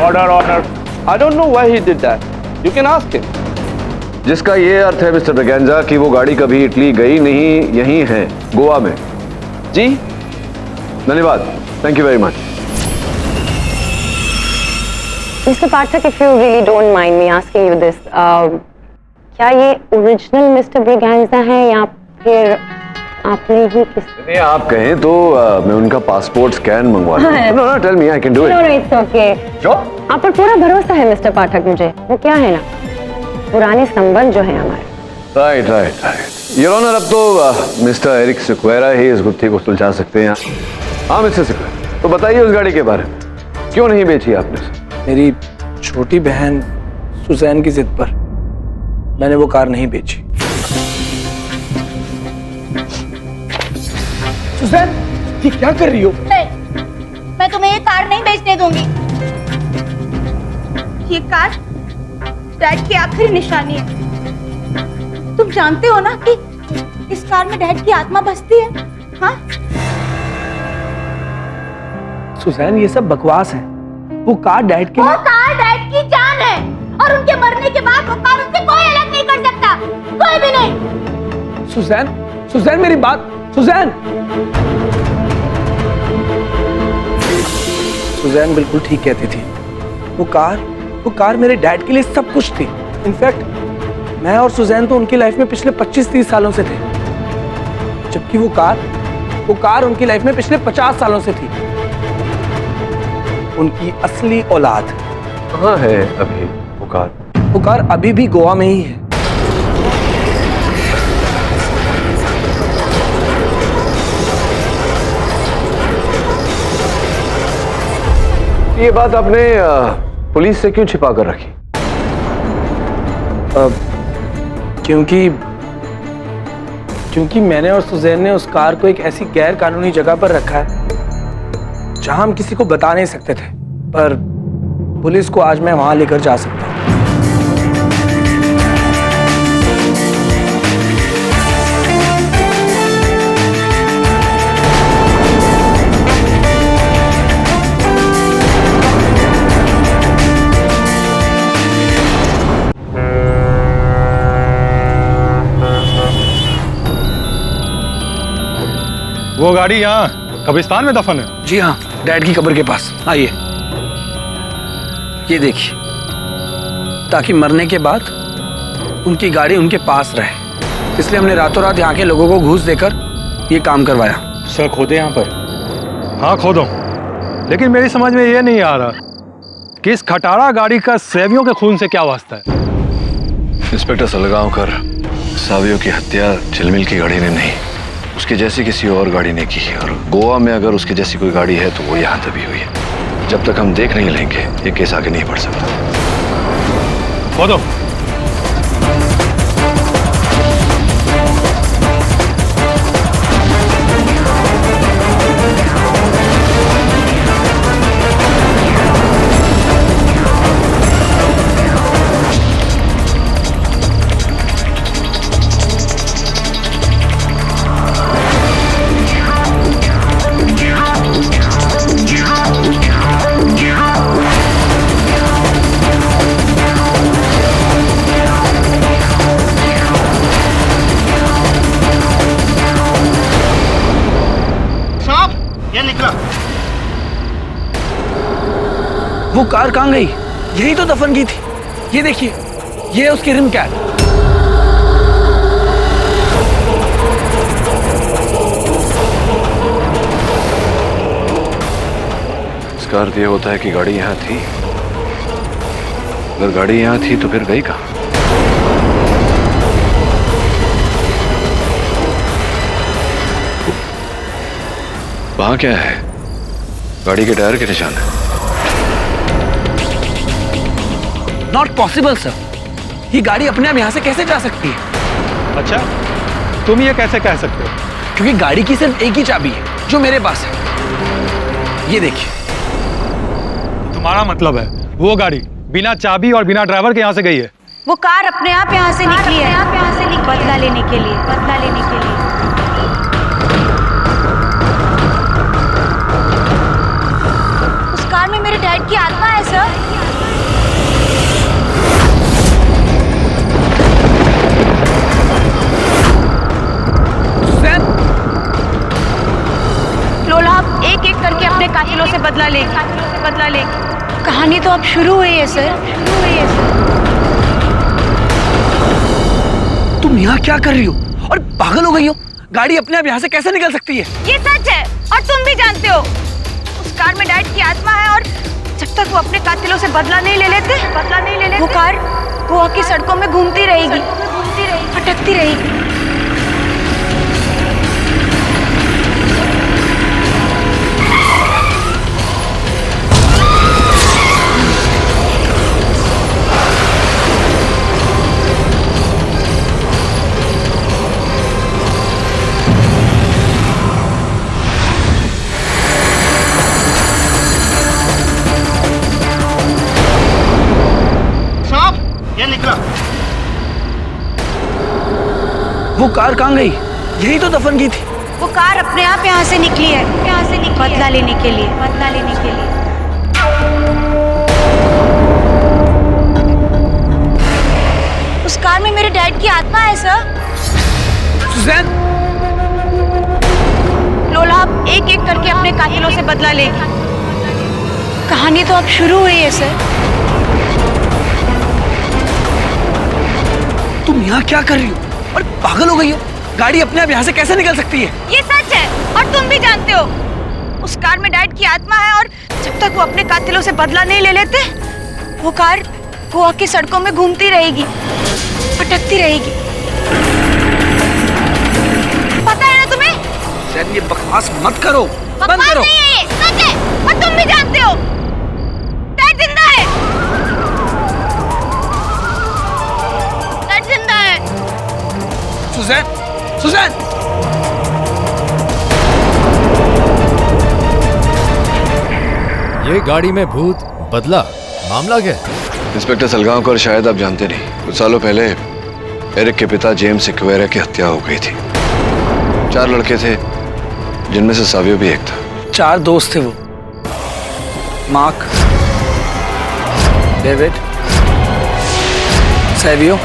Order order. I don't know why he did that. You can ask him. जिसका ये अर्थ है मिस्टर ब्रिगेंजा कि वो गाड़ी कभी इटली गई नहीं, यहीं है गोवा में। जी धन्यवाद, thank you very much. Mr. Pathak, if you really don't mind me asking you this, क्या ये ओरिजिनल मिस्टर ब्रिगेंजा है या फिर आपने ही किस? नहीं, आप कहें तो मैं उनका पासपोर्ट स्कैन मंगवा लूं। No no, tell me, I can do it. No, no, it's okay. आप पर पूरा भरोसा है मिस्टर पाठक मुझे। वो क्या है ना, पुराने संबंध जो है हमारे। Right right right your honour, अब तो मिस्टर एरिक सिक्वेरा ही इस गुत्थी को सुलझा सकते हैं। हाँ मिस्टर सिक्वेरा, तो बताइए उस गाड़ी के बारे में, क्यों नहीं बेची आपने? मेरी छोटी बहन सुजैन की जिद पर मैंने वो कार नहीं बेची। सुजैन, ये क्या कर रही हो? मैं तुम्हें ये कार नहीं बेचने दूंगी। ये कार डैड की आखिरी निशानी है। तुम जानते हो ना कि इस कार में डैड की आत्मा बसती है। हाँ? सुजैन, ये सब बकवास है। वो कार डैड की जान है और उनके मरने के बाद वो कार उनसे कोई अलग नहीं कर सकता, कोई भी नहीं। सुजैन, सुजैन मेरी बात, सुजैन। सुजैन बिल्कुल ठीक कहती थी। वो कार मेरे डैड के लिए सब कुछ थी। इनफैक्ट मैं और सुजैन तो उनकी लाइफ में पिछले 25-30 सालों से थे, जबकि वो कार उनकी लाइफ में पिछले 50 सालों से थी। उनकी असली औलाद कहाँ है अभी? वो कार अभी भी गोवा में ही है। ये बात आपने पुलिस से क्यों छिपा कर रखी? क्योंकि मैंने और सुजैन ने उस कार को एक ऐसी गैर कानूनी जगह पर रखा है जहां हम किसी को बता नहीं सकते थे, पर पुलिस को आज मैं वहां लेकर जा सकता हूं। वो गाड़ी यहाँ कब्रिस्तान में दफन है? जी हाँ, डैड की कब्र के पास। आइए, ये देखिए, ताकि मरने के बाद उनकी गाड़ी उनके पास रहे, इसलिए हमने रातों रात यहाँ के लोगों को घूस देकर ये काम करवाया। सर खोदे यहाँ पर? हाँ खोदो, लेकिन मेरी समझ में ये नहीं आ रहा कि इस खटारा गाड़ी का सैवियों के खून से क्या वास्ता है। इंस्पेक्टर सलगांवकर, सावियों की हत्या झिलमिल की गाड़ी ने नहीं, उसकी जैसी किसी और गाड़ी ने की है। और गोवा में अगर उसकी जैसी कोई गाड़ी है तो वो यहाँ दबी हुई है। जब तक हम देख नहीं लेंगे ये केस आगे नहीं बढ़ सकता। खोदो। वो कार कहाँ गई? यही तो दफन की थी। ये देखिए, ये है उसकी रिम कैप। इसका अर्थ ये होता है कि गाड़ी यहाँ थी। अगर गाड़ी यहाँ थी तो फिर गई कहाँ? वहां क्या है? गाड़ी के टायर के निशान है। नॉट पॉसिबल सर, ये गाड़ी अपने आप यहाँ से कैसे जा सकती है? अच्छा, तुम ये कैसे कह सकते हो? क्योंकि गाड़ी की सिर्फ एक ही चाबी है जो मेरे पास है। ये देखिए। तुम्हारा मतलब है वो गाड़ी बिना चाबी और बिना ड्राइवर के यहाँ से गई है? वो कार अपने आप यहाँ से निकली है, बदला लेने के लिए, बदला लेने के लिए। उस कार में मेरे डैड की आत्मा है सर। लोला अब एक एक करके अपने कातिलों से बदला लेगी। कहानी तो अब शुरू हुई है सर, शुरू हुई है सर। तुम यहाँ क्या कर रही हो? और पागल हो गई हो? गाड़ी अपने आप यहाँ से कैसे निकल सकती है? ये सच है और तुम भी जानते हो। उस कार में डैड की आत्मा है और जब तक वो अपने कातिलों से बदला नहीं ले लेते, वो कार गोवा की सड़कों में घूमती रहेगी, भटकती रहेगी। ये निकला। वो कार कहाँ गई? यही तो दफन की थी। वो कार अपने आप यहाँ से निकली है, बदला लेने के लिए, बदला लेने के लिए। उस कार में मेरे डैड की आत्मा है सर। सुजैन! लोला अब एक एक करके अपने कातिलों से बदला लेगी। कहानी तो अब शुरू हुई है सर। तुम यहाँ क्या कर रही हो? और पागल हो गई हो? गाड़ी अपने आप यहाँ से कैसे निकल सकती है? ये सच है और तुम भी जानते हो। उस कार में डैड की आत्मा है और जब तक वो अपने कातिलों से बदला नहीं ले लेते, वो कार गोवा की सड़कों में घूमती रहेगी, भटकती रहेगी। पता है ना तुम्हें? सैन, ये बकवास मत करो, बंद करो। नहीं है ये, सच है और तुम भी जानते हो। डैड जिंदा है, डैड जिंदा है। Suzanne, Suzanne! ये गाड़ी में भूत बदला, मामला क्या? इंस्पेक्टर सलगांवकर, शायद आप जानते नहीं, कुछ सालों पहले एरिक के पिता जेम्स सिक्वेरा की हत्या हो गई थी। 4 लड़के थे जिनमें से सावियो भी एक था। 4 दोस्त थे वो। मार्क, डेविड, सैवियो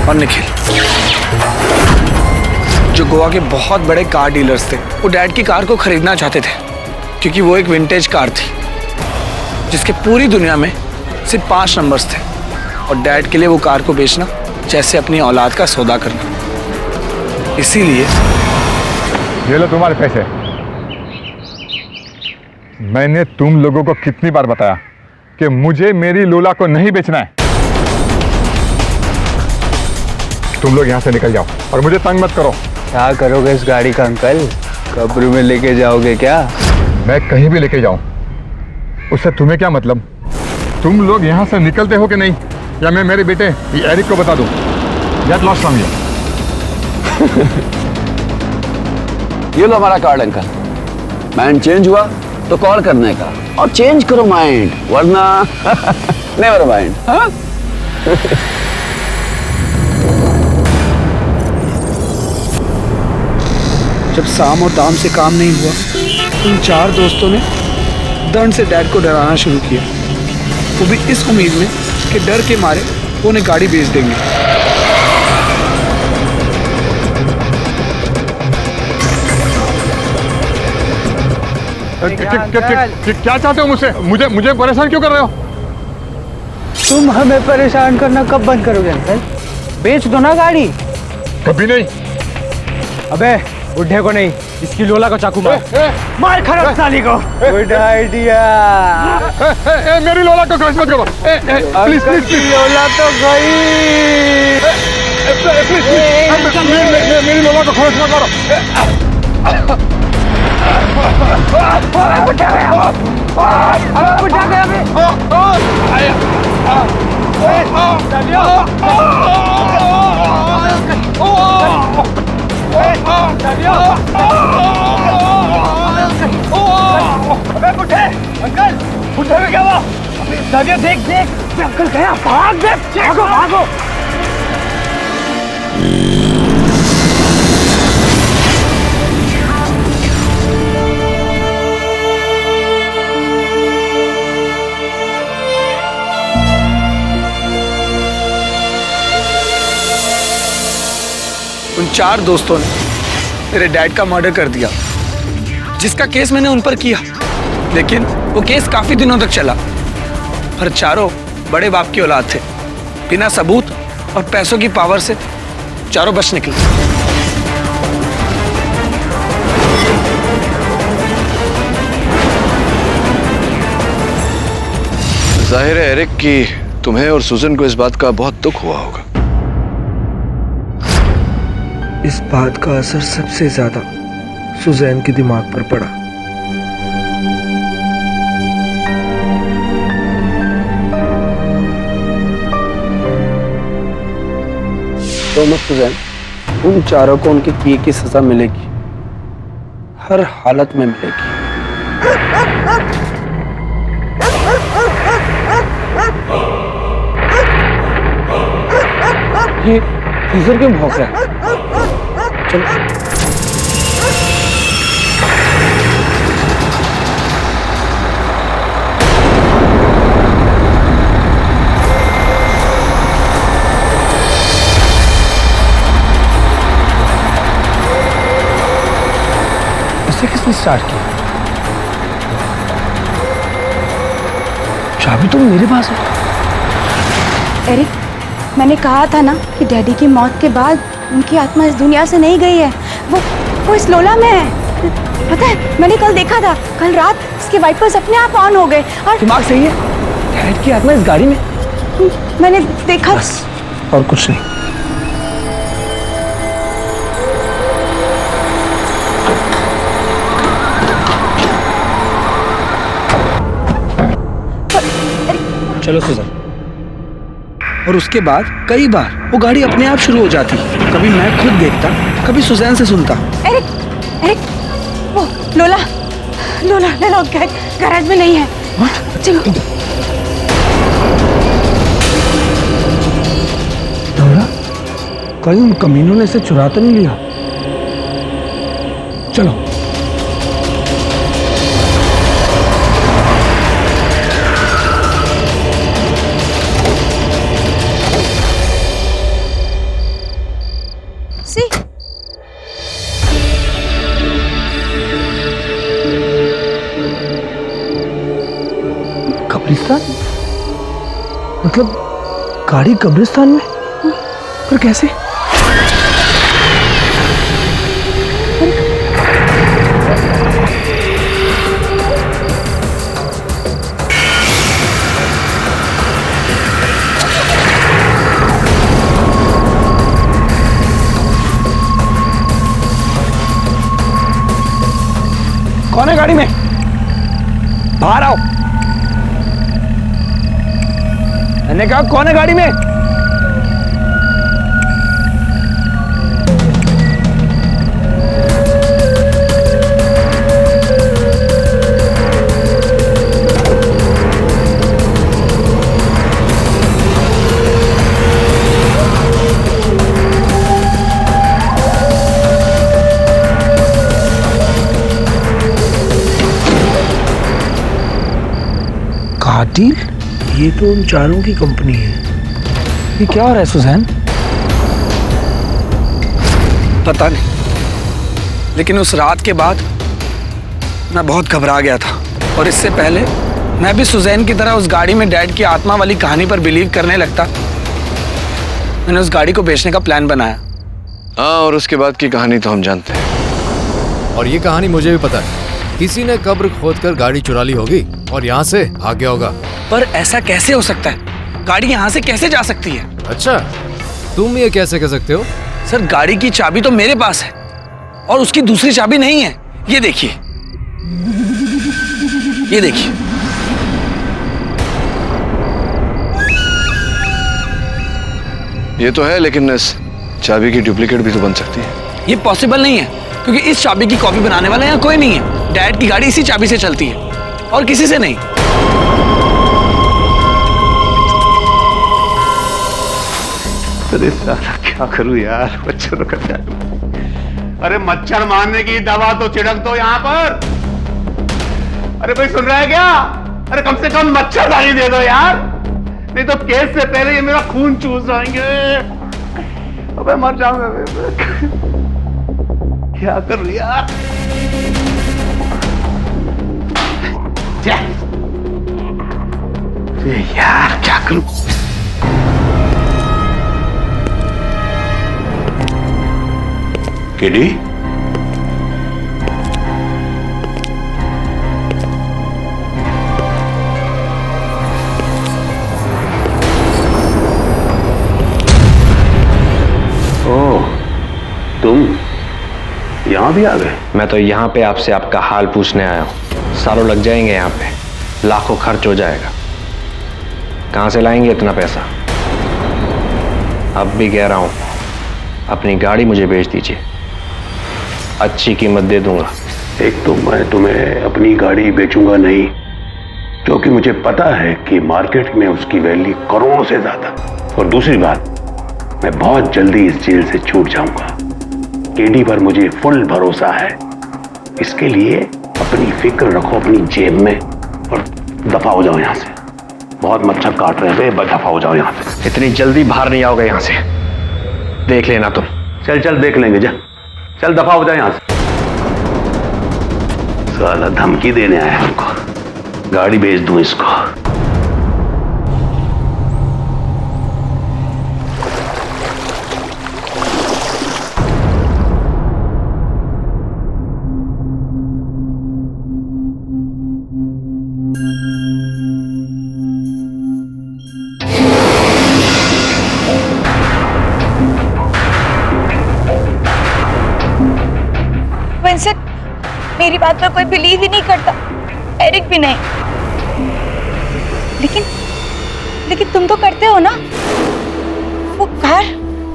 और निखिल, जो गोवा के बहुत बड़े कार डीलर्स थे। वो डैड की कार को खरीदना चाहते थे क्योंकि वो एक विंटेज कार थी जिसके पूरी दुनिया में सिर्फ 5 नंबर्स थे, और डैड के लिए वो कार को बेचना जैसे अपनी औलाद का सौदा करना। इसीलिए ये लो तुम्हारे पैसे। मैंने तुम लोगों को कितनी बार बताया कि मुझे मेरी लोला को नहीं बेचना है। तुम लोग यहाँ से निकल जाओ और मुझे तंग मत करो। क्या करोगे इस गाड़ी का अंकल? कब्र में लेके जाओगे क्या? मैं कहीं भी लेके जाऊं उससे तुम्हें क्या मतलब? तुम लोग यहाँ से निकलते हो कि नहीं, या मैं मेरे बेटे एरिक को बता दूं? Get lost from here. ये लो हमारा कार्ड अंकल। माइंड चेंज हुआ तो कॉल करने का, और चेंज करो माइंड, वरना नेवर माइंड। हाँ? जब साम और दाम से काम नहीं हुआ, उन 4 दोस्तों ने दंड से डैड को डराना शुरू किया, वो भी इस उम्मीद में कि डर के मारे वो उन्हें गाड़ी बेच देंगे। क्या चाहते हो मुझसे? मुझे परेशान क्यों कर रहे हो? तुम हमें परेशान करना कब बंद करोगे अंकल? बेच दो ना गाड़ी। कभी नहीं। अबे बुढ़े को नहीं, इसकी लोला को चाकू मार। मार खराब साली को। Good idea. मेरी लोला को क्रश मत करो। Please please. लोला तो गई। प्लीज मेरी लोला को क्रश मत करो। देख देख अंकल गया, भाग देख, भागो भागो। उन 4 दोस्तों ने मेरे डैड का मर्डर कर दिया, जिसका केस मैंने उन पर किया, लेकिन वो केस काफी दिनों तक चला। पर चारों बड़े बाप की औलाद थे, बिना सबूत और पैसों की पावर से चारों बच निकले। जाहिर है एरिक कि तुम्हें और सुजन को इस बात का बहुत दुख हुआ होगा। इस बात का असर सबसे ज्यादा सुजैन के दिमाग पर पड़ा। तो मत सुजैन, उन चारों को उनके किए की सजा मिलेगी, हर हालत में मिलेगी। ये फ्रीजर क्यों भौंक रहा है? चलो इसे किसने स्टार्ट किया? चाबी तो मेरे पास है। एरिक, मैंने कहा था ना कि डैडी की मौत के बाद उनकी आत्मा इस दुनिया से नहीं गई है, वो इस लोला में है। पता है, मैंने कल देखा था, कल रात इसके वाइपर्स अपने आप ऑन हो गए और दिमाग सही है, डैड की आत्मा इस गाड़ी में। मैंने देखा बस, और कुछ नहीं। चलो सुजन। और उसके बाद कई बार वो गाड़ी अपने आप शुरू हो जाती, कभी मैं खुद देखता, कभी सुजैन से सुनता। एरिक, वो लोला गैराज में नहीं है। चलो। लोला, कहीं उन कमीनों ने इसे चुरा तो नहीं लिया? चलो। कब्रिस्तान? मतलब गाड़ी कब्रिस्तान में? पर कैसे? कौन है गाड़ी में? बाहर आओ। मैंने कहा कौन है गाड़ी में? कातिल? ये तो उन चारों की कंपनी है। ये क्या हो रहा है सुजैन? पता नहीं, लेकिन उस रात के बाद मैं बहुत घबरा गया था, और इससे पहले मैं भी सुजैन की तरह उस गाड़ी में डैड की आत्मा वाली कहानी पर बिलीव करने लगता। मैंने उस गाड़ी को बेचने का प्लान बनाया। हाँ, और उसके बाद की कहानी तो हम जानते हैं। और ये कहानी मुझे भी पता है। किसी ने कब्र खोदकर गाड़ी चुरा ली होगी और यहाँ से भाग गया होगा। पर ऐसा कैसे हो सकता है? गाड़ी यहाँ से कैसे जा सकती है? अच्छा, तुम ये कैसे कह सकते हो? सर, गाड़ी की चाबी तो मेरे पास है और उसकी दूसरी चाबी नहीं है। ये देखिए। ये देखिए, ये तो है, लेकिन इस चाबी की डुप्लीकेट भी तो बन सकती है। ये पॉसिबल नहीं है, क्योंकि इस चाबी की कॉपी बनाने वाला यहाँ कोई नहीं है। डैड की गाड़ी इसी चाबी से चलती है और किसी से नहीं। अरे साला क्या करूं यार, मच्छरों का क्या करूं? अरे मच्छर मारने की दवा तो छिड़क दो यहाँ पर। अरे भाई सुन रहा है क्या? अरे कम से कम मच्छरदानी दे दो यार, नहीं तो केस से पहले ये मेरा खून चूस जाएंगे। अबे मर जाऊंगा मैं। क्या करूं यार? यार क्या करूं? केडी, तुम यहाँ भी आ गए? मैं तो यहाँ पे आपसे आपका हाल पूछने आया हूँ। सालों लग जाएंगे यहाँ पे, लाखों खर्च हो जाएगा। कहाँ से लाएंगे इतना पैसा? अब भी कह रहा हूँ, अपनी गाड़ी मुझे बेच दीजिए, अच्छी कीमत दे दूंगा। एक तो मैं तुम्हें अपनी गाड़ी बेचूंगा नहीं, क्योंकि मुझे पता है कि मार्केट में उसकी वैल्यू करोड़ों से ज्यादा। और दूसरी बात, मैं बहुत जल्दी इस जेल से छूट जाऊंगा। केडी पर मुझे फुल भरोसा है। इसके लिए अपनी फिक्र रखो अपनी जेब में और दफा हो जाओ यहाँ से। बहुत मच्छर काट रहे थे, बस दफा हो जाओ यहाँ से। इतनी जल्दी बाहर नहीं आओगे यहाँ से, देख लेना तुम। चल चल देख लेंगे, जा चल दफा हो जाए यहाँ से। साला धमकी देने आया हमको, गाड़ी बेच दूं इसको। विंसेंट, मेरी बात पर कोई बिलीव ही नहीं करता, एरिक भी नहीं। लेकिन तुम तो करते हो ना। वो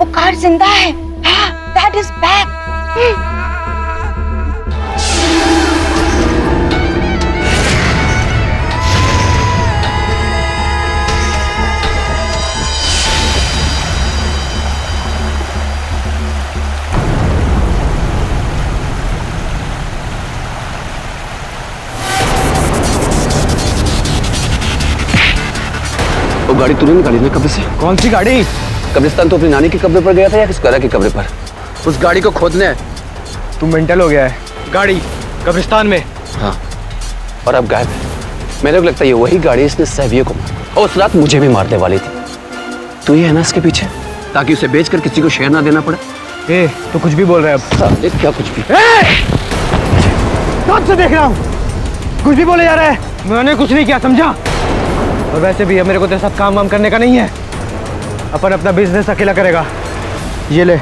कार जिंदा है। हाँ, दैट इज बैक। वो गाड़ी तूने निकाली ना कब्र से? कौन सी गाड़ी? कब्रिस्तान तो अपनी नानी के कब्र पर गया था या किस करा के कब्र पर? उस गाड़ी को खोदने तू मेंटल हो गया है। गाड़ी कब्रिस्तान में। हाँ, और अब गायब है। मेरे को लगता है ये वही गाड़ी इसने सैवियो को और उस रात मुझे भी मारने वाली थी। तू ये है ना इसके पीछे, ताकि उसे बेचकर किसी को शेयर ना देना पड़े। ए, तू कुछ भी बोल रहा है अब। देख क्या कुछ भी। कब से देख रहा हूँ, कुछ भी बोले जा रहा है। मैंने कुछ नहीं किया, समझा? और वैसे भी अब मेरे को तेरे साथ काम वाम करने का नहीं है। अपन अपना बिजनेस अकेला करेगा। ये ले,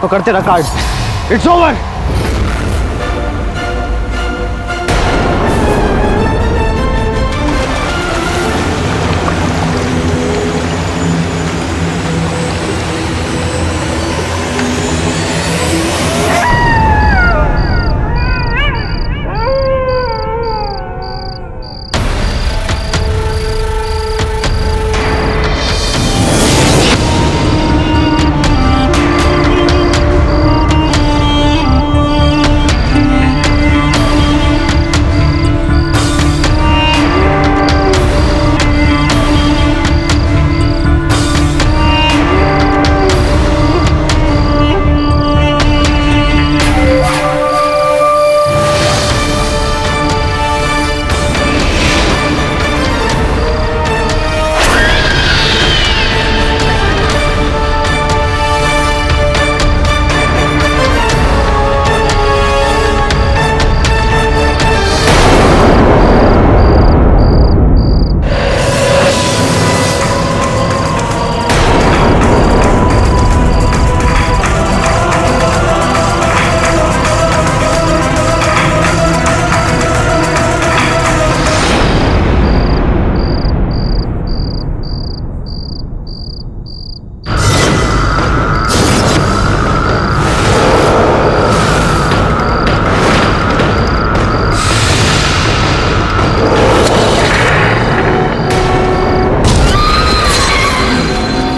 तो कर तेरा कार्ड। It's over.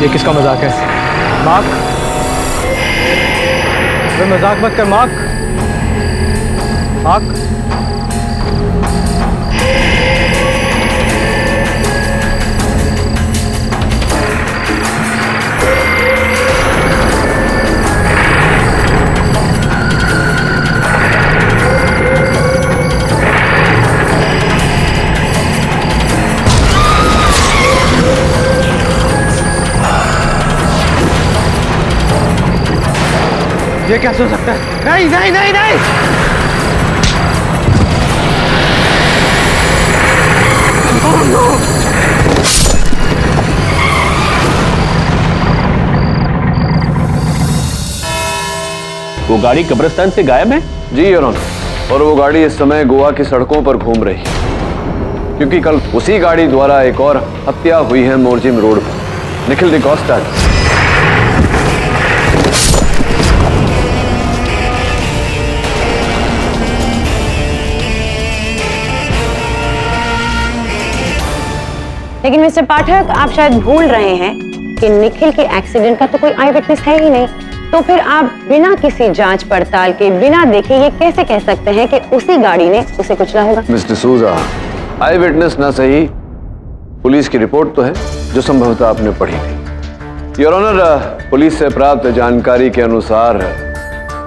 ये किसका मजाक है? मार्क, मजाक मत कर मार्क। मार्क, ये कैसे हो सकता है? नहीं नहीं नहीं नहीं, वो गाड़ी कब्रिस्तान से गायब है? जी योर ऑनर, और वो गाड़ी इस समय गोवा की सड़कों पर घूम रही है, क्योंकि कल उसी गाड़ी द्वारा एक और हत्या हुई है मोरजिम रोड पर, निखिल डिकोस्टा। लेकिन मिस्टर पाठक, आप शायद भूल रहे हैं कि निखिल के एक्सीडेंट का तो कोई आई विटनेस है ही नहीं। तो फिर आप बिना किसी जांच पड़ताल के, बिना देखे ये कैसे कह सकते हैं कि उसी गाड़ी ने उसे कुचला होगा? मिस्टर सूजा, आई विटनेस ना सही, पुलिस की रिपोर्ट तो है जो संभवतः आपने पढ़ी थी। योर ऑनर, पुलिस से प्राप्त जानकारी के अनुसार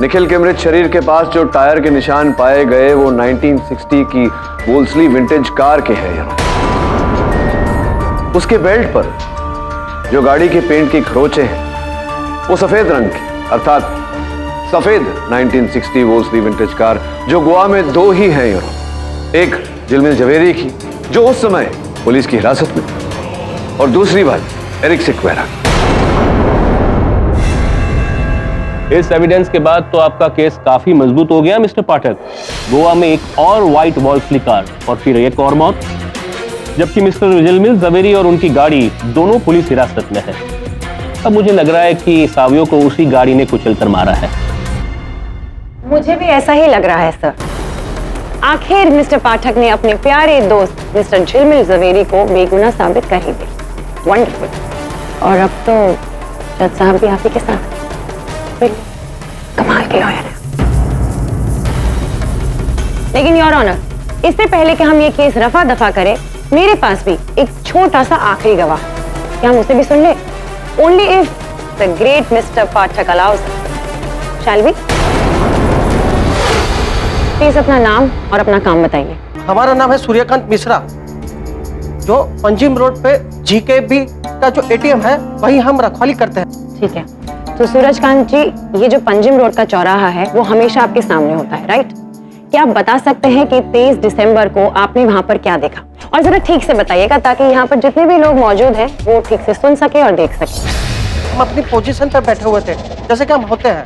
निखिल के मृत शरीर के पास जो टायर के निशान पाए गए वो 1960 की वोल्सली विंटेज कार के हैं। उसके बेल्ट पर जो गाड़ी के पेंट की खरोंचे हैं वो सफेद रंग की, अर्थात सफेद 1960 वोल्सली विंटेज कार, जो गोवा में दो ही हैं यूरो। एक झिलमिल जवेरी की जो उस समय पुलिस की हिरासत में, और दूसरी भाई एरिक सिक्वेरा। इस एविडेंस के बाद तो आपका केस काफी मजबूत हो गया मिस्टर पाठक। गोवा में एक और व्हाइट वॉल्सली कार और फिर एक और मौत, जबकि मिस्टर झिलमिल जवेरी और उनकी गाड़ी दोनों पुलिस हिरासत में है। अब मुझे लग रहा है कि सावियों को उसी गाड़ी ने कुचलकर मारा है। मुझे भी ऐसा ही लग रहा है सर। आखिर मिस्टर पाठक ने अपने प्यारे दोस्त मिस्टर झिलमिल जवेरी को बेगुनाह साबित कर ही दिया। वंडरफुल। और अब तो जज साहब भी आप ही के साथ। कमाल के लॉयर है। लेकिन योर ऑनर, इससे पहले कि हम ये केस रफा दफा करें, मेरे पास भी एक छोटा सा आखिरी गवाह है। क्या हम उसे भी सुन ले? Only if the great Mr. Pathak allows us. Shall we? Please अपना नाम और अपना काम बताइए। हमारा नाम है सूर्यकांत मिश्रा, जो पंजिम रोड पे जीकेबी का जो एटीएम है वही हम रखवाली करते हैं। ठीक है, तो सूरजकांत जी, ये जो पंजिम रोड का चौराहा है वो हमेशा आपके सामने होता है, राइट? क्या आप बता सकते हैं कि 23 दिसंबर को आपने वहां पर क्या देखा? और जरा ठीक से बताइएगा ताकि यहाँ पर जितने भी लोग मौजूद हैं वो ठीक से सुन सके और देख सके। हम अपनी पोजीशन पर बैठे हुए थे, जैसे कि हम होते हैं।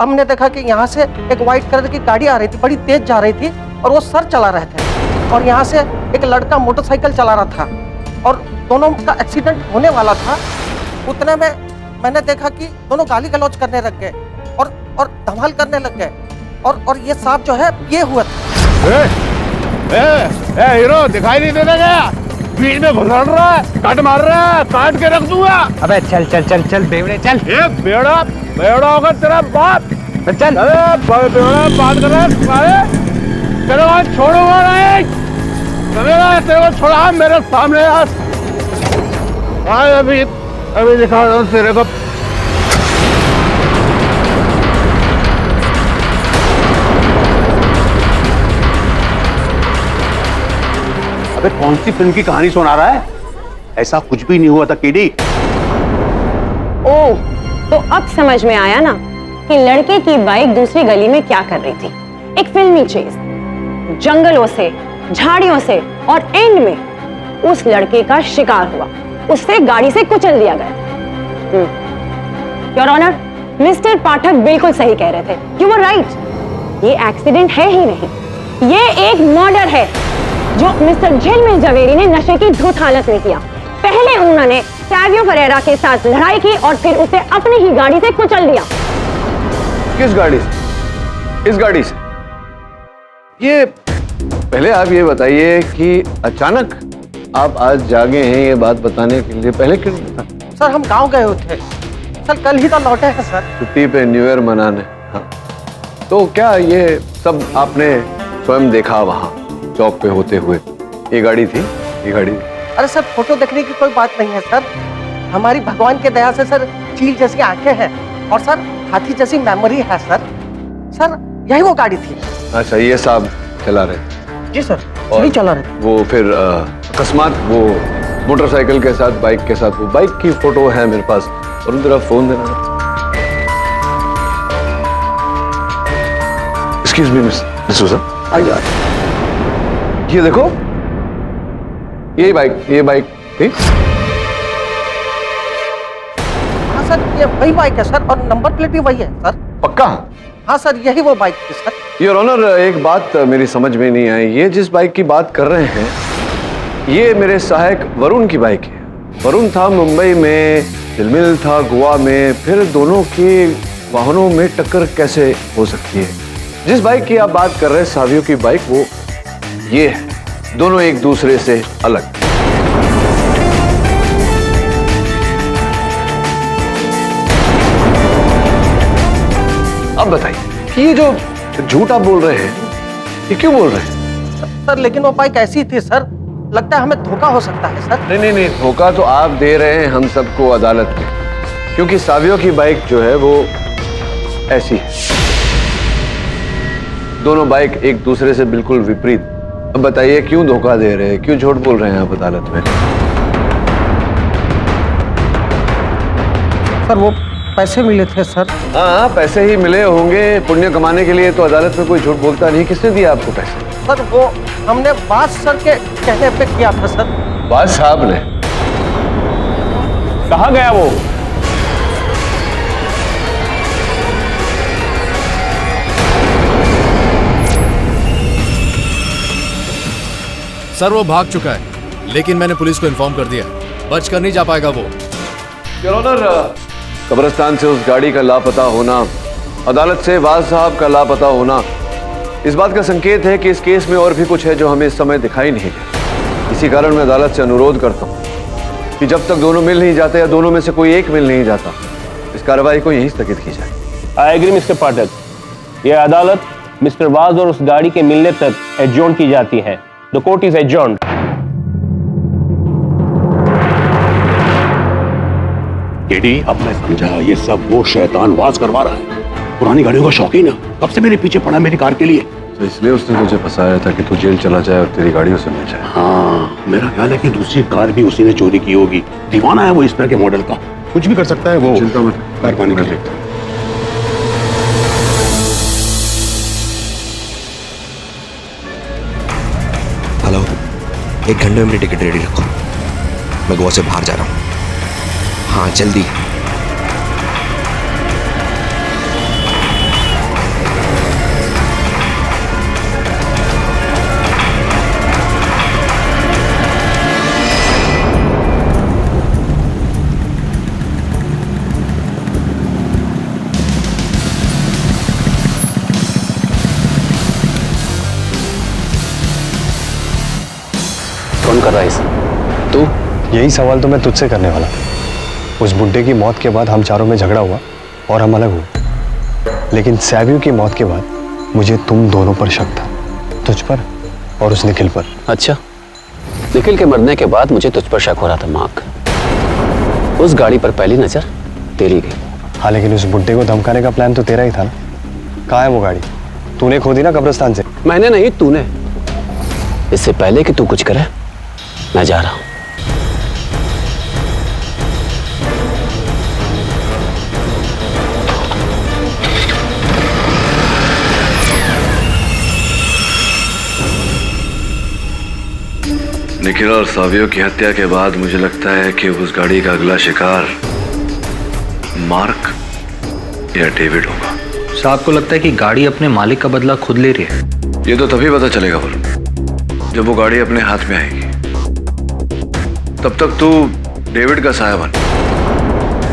हमने देखा कि यहाँ से एक व्हाइट कलर की गाड़ी आ रही थी, बड़ी तेज जा रही थी और वो सर चला रहे थे, और यहाँ से एक लड़का मोटरसाइकिल चला रहा था और दोनों का एक्सीडेंट होने वाला था। उतने में मैंने देखा कि दोनों गाली गलौज करने लग गए और धमाल करने लग गए, और ये सांप जो है ये हुआ था। हीरो दिखाई नहीं देता क्या? बीच में घुसड़ रहा है, कट मार रहा है, काट के रख दूंगा। अबे चल चल चल चल बेवड़े चल। ये बेवड़ा बेवड़ा होगा तेरा बाप। चल। बेवड़ा बात कर रहा है, तेरे को छोड़ूंगा नहीं, तेरे को छोड़ा मेरे सामने। अभी दिखा रहा हूँ तेरे को। अबे कौन सी फिल्म की कहानी सुना रहा है? ऐसा कुछ भी नहीं हुआ था केडी। ओह, तो अब समझ में आया ना कि लड़के की बाइक दूसरी गली में क्या कर रही थी। एक फिल्मी चेज, जंगलों से, झाड़ियों से, और एंड में उस लड़के का शिकार हुआ, उससे गाड़ी से कुचल दिया गया। योर ऑनर, मिस्टर पाठक बिल्कुल सही कह रहे थे। You were right. ये एक्सीडेंट है ही नहीं, ये एक मर्डर है जो मिस्टर झिलमिल जवेरी ने नशे की धुत हालत में किया। पहले उन्होंने सावियो परेरा के साथ लड़ाई की और फिर उसे अपनी ही गाड़ी से कुचल दिया। किस गाड़ी से? इस गाड़ी से? ये पहले आप ये बताइए कि अचानक आप आज जागे हैं ये बात बताने के लिए, पहले क्यों? सर हम गांव गए हुए थे सर, कल ही तो लौटे हैं सर। छुट्टी पे न्यू ईयर मनाने। हाँ। तो क्या ये सब आपने स्वयं देखा वहाँ चौक पे होते हुए? ये गाड़ी थी, ये गाड़ी? अरे सर फोटो देखने की कोई बात नहीं है सर, हमारी भगवान के दया से सर चील जैसी आंखें हैं और सर हाथी जैसी मेमोरी है सर। सर यही वो गाड़ी थी। अच्छा, ये साहब चला रहे? जी सर, यही चला रहे। वो फिर अकस्मात वो मोटरसाइकिल के साथ, बाइक के साथ, वो बाइक की फोटो है मेरे पास और उन तरफ फोन देना। एक्सक्यूज मी मिस सूजा, ये देखो, ये बाइक थी। हाँ सर, ये वही बाइक है सर और नंबर प्लेट भी वही है सर। पक्का? हाँ सर, यही वो बाइक थी सर। योर ऑनर, एक बात मेरी समझ में नहीं आई, ये जिस बाइक की बात कर रहे हैं ये मेरे सहायक वरुण की बाइक है। वरुण था मुंबई में, झिलमिल था गोवा में, फिर दोनों के वाहनों में टक्कर कैसे हो सकती है? जिस बाइक की आप बात कर रहे हैं सावियों की बाइक, वो ये है, दोनों एक दूसरे से अलग। अब बताइए कि ये जो झूठ आप बोल रहे हैं ये क्यों बोल रहे हैं? सर लेकिन वो बाइक ऐसी थी सर, लगता है हमें धोखा हो सकता है सर। नहीं, धोखा तो आप दे रहे हैं हम सबको अदालत में, क्योंकि सावियों की बाइक जो है वो ऐसी है। दोनों बाइक एक दूसरे से बिल्कुल विपरीत। अब बताइए क्यों धोखा दे रहे हैं, क्यों झूठ बोल रहे हैं आप अदालत में? सर वो पैसे मिले थे सर। हाँ, पैसे ही मिले होंगे, पुण्य कमाने के लिए तो अदालत में कोई झूठ बोलता नहीं। किसने दिया आपको पैसे? सर वो हमने बास सर के कहने पे किया था सर। बास साहब ने? कहाँ गया वो? सर वो भाग चुका है, लेकिन मैंने पुलिस को इन्फॉर्म कर दिया, बच कर नहीं जा पाएगा वो। योर ऑनर, कब्रिस्तान से उस गाड़ी का लापता होना, अदालत से वाज साहब का लापता होना, इस बात का संकेत है कि इस केस में और भी कुछ है जो हमें इस समय दिखाई नहीं दे। इसी कारण मैं अदालत से अनुरोध करता हूँ कि जब तक दोनों मिल नहीं जाते या दोनों में से कोई एक मिल नहीं जाता, इस कार्रवाई को यहीं स्थगित की जाए। आई एग्री मिस्टर पाठक, यह अदालत मिस्टर वाज और उस गाड़ी के मिलने तक एडजॉर्न की जाती है। The court is adjourned. KD, अब मैं समझा, ये सब वो शैतान वाज करवा रहा है। पुरानी गाड़ियों का शौकीन है, कब से मेरे पीछे पड़ा मेरी कार के लिए। तो इसलिए उसने तुझे फंसाया था कि तू जेल चला जाए और तेरी गाड़ियों से मिल जाए। हाँ, मेरा ख्याल है कि दूसरी कार भी उसी ने चोरी की होगी। दीवाना है वो इस तरह के मॉडल का, कुछ भी कर सकता है वो। चिंता मत, मेहरबानी कर लेता। हेलो, 1 घंटे में मेरी टिकट रेडी रखो, मैं गोवा से बाहर जा रहा हूँ। हाँ जल्दी। कौन कर रहा है इसे? तू? यही सवाल तो मैं तुझसे करने वाला था। उस बुड्ढे की मौत के बाद हम चारों में झगड़ा हुआ और हम अलग हुए, लेकिन सैवियों की मौत के बाद मुझे तुम दोनों पर शक था, तुझ पर और उस निखिल पर। अच्छा, निखिल के मरने के बाद मुझे तुझ पर शक हो रहा था मार्क। उस गाड़ी पर पहली नजर तेरी गई। हाँ, लेकिन उस बुड्ढे को धमकाने का प्लान तो तेरा ही था ना। कहाँ है वो गाड़ी? तूने खोदी ना कब्रिस्तान से। मैंने नहीं, तूने। इससे पहले कि तू कुछ करे, मैं जा रहा हूं। निखिल और सावियों की हत्या के बाद मुझे लगता है कि उस गाड़ी का अगला शिकार मार्क या डेविड होगा। साहब को लगता है कि गाड़ी अपने मालिक का बदला खुद ले रही है। ये तो तभी पता चलेगा वरुण, जब वो गाड़ी अपने हाथ में आएगी। तब तक तू डेविड का साया बन,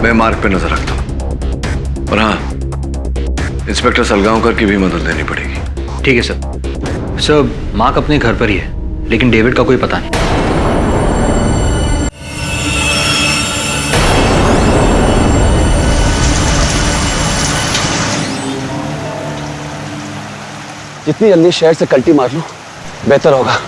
मैं मार्क पे नजर रखता हूं। और हाँ, इंस्पेक्टर सलगांवकर की भी मदद लेनी पड़ेगी। ठीक है सर। सर, मार्क अपने घर पर ही है, लेकिन डेविड का कोई पता नहीं। जितनी जल्दी शहर से कल्टी मार लूं बेहतर होगा।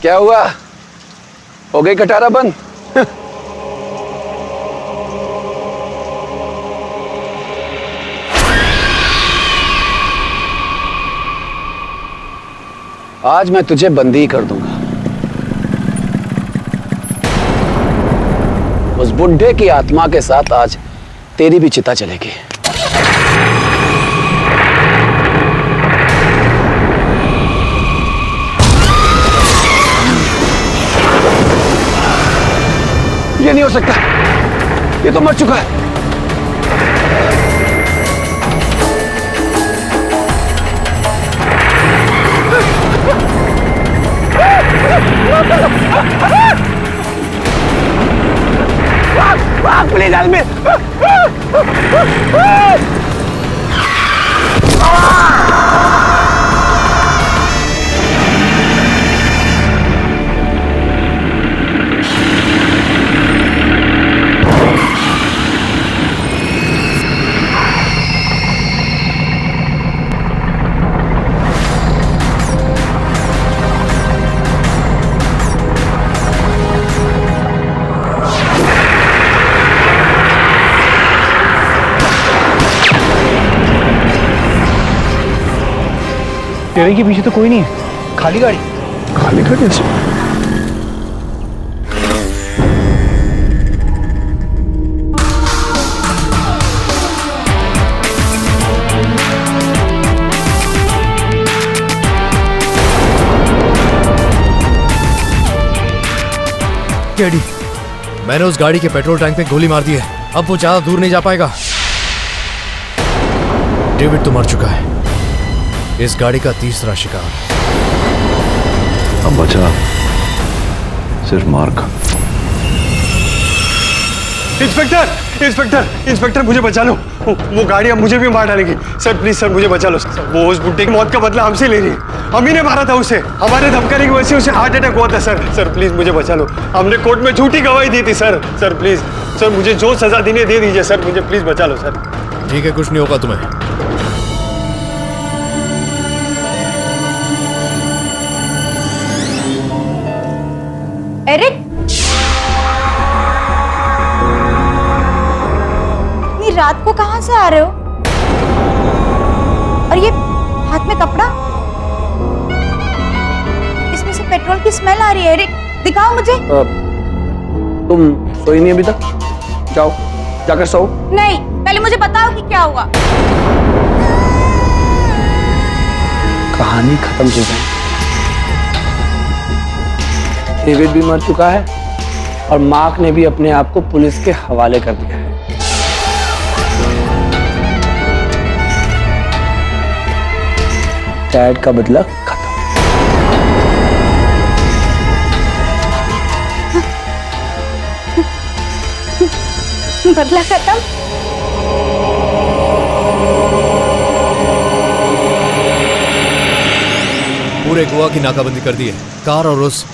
क्या हुआ? हो गई कटारा बंद? आज मैं तुझे बंदी कर दूंगा। उस बुढ़े की आत्मा के साथ आज तेरी भी चिता चलेगी। ये नहीं हो सकता, ये तो मर चुका है। Please help me. स्टीयरिंग के पीछे तो कोई नहीं है, खाली गाड़ी। खाली गाड़ी है। केडी, मैंने उस गाड़ी के पेट्रोल टैंक पे गोली मार दी है। अब वो ज्यादा दूर नहीं जा पाएगा। डेविड तो मर चुका है। इस गाड़ी का तीसरा शिकार। अब बचा सिर्फ मार्क। इंस्पेक्टर, इंस्पेक्टर, इंस्पेक्टर मुझे बचा लो। वो गाड़ी अब मुझे भी मार डालेगी। सर प्लीज सर मुझे बचा लो। वो उस बुड्ढे की मौत का बदला हमसे ले रही है। हम ही ने मारा था उसे। हमारे धमकाने की वजह से उसे हार्ट अटैक हुआ था। सर प्लीज मुझे बचा लो। हमने कोर्ट में झूठी गवाही दी थी सर प्लीज सर मुझे जो सजा देनी दे दीजिए सर। मुझे प्लीज बचा लो सर। ठीक है, कुछ नहीं होगा तुम्हें। एरिक, इतनी रात को कहां से आ रहे हो? और ये हाथ में कपड़ा, इसमें से पेट्रोल की स्मेल आ रही है। एरिक दिखाओ मुझे। तुम सोई नहीं अभी तक? जाओ जाकर सो। नहीं, पहले मुझे बताओ कि क्या हुआ। कहानी खत्म हो गई। डेविड भी मर चुका है और मार्क ने भी अपने आप को पुलिस के हवाले कर दिया है। डैड का बदला खत्म। बदला खत्म? पूरे गोवा की नाकाबंदी कर दी है, कार और उस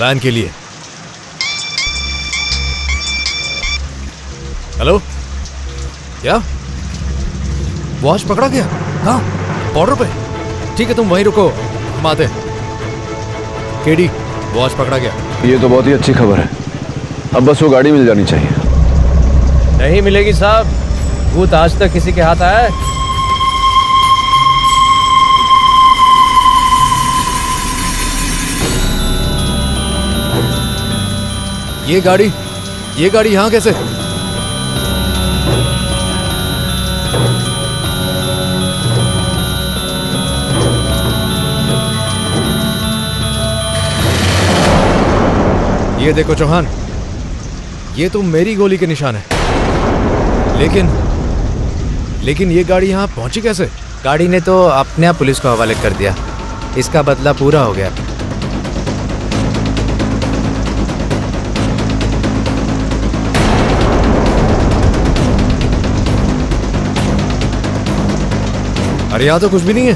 वैन के लिए। हेलो, क्या वॉच पकड़ा गया? हाँ, बॉर्डर पे। ठीक है, तुम वहीं रुको, हम आते हैं। केडी, वॉच पकड़ा गया। ये तो बहुत ही अच्छी खबर है। अब बस वो गाड़ी मिल जानी चाहिए। नहीं मिलेगी साहब। भूत आज तक किसी के हाथ आया है? ये गाड़ी यहाँ कैसे? ये देखो चौहान, ये तो मेरी गोली के निशान है, लेकिन लेकिन ये गाड़ी यहाँ पहुंची कैसे? गाड़ी ने तो अपने आप पुलिस को हवाले कर दिया। इसका बदला पूरा हो गया। अरे यहाँ तो कुछ भी नहीं है।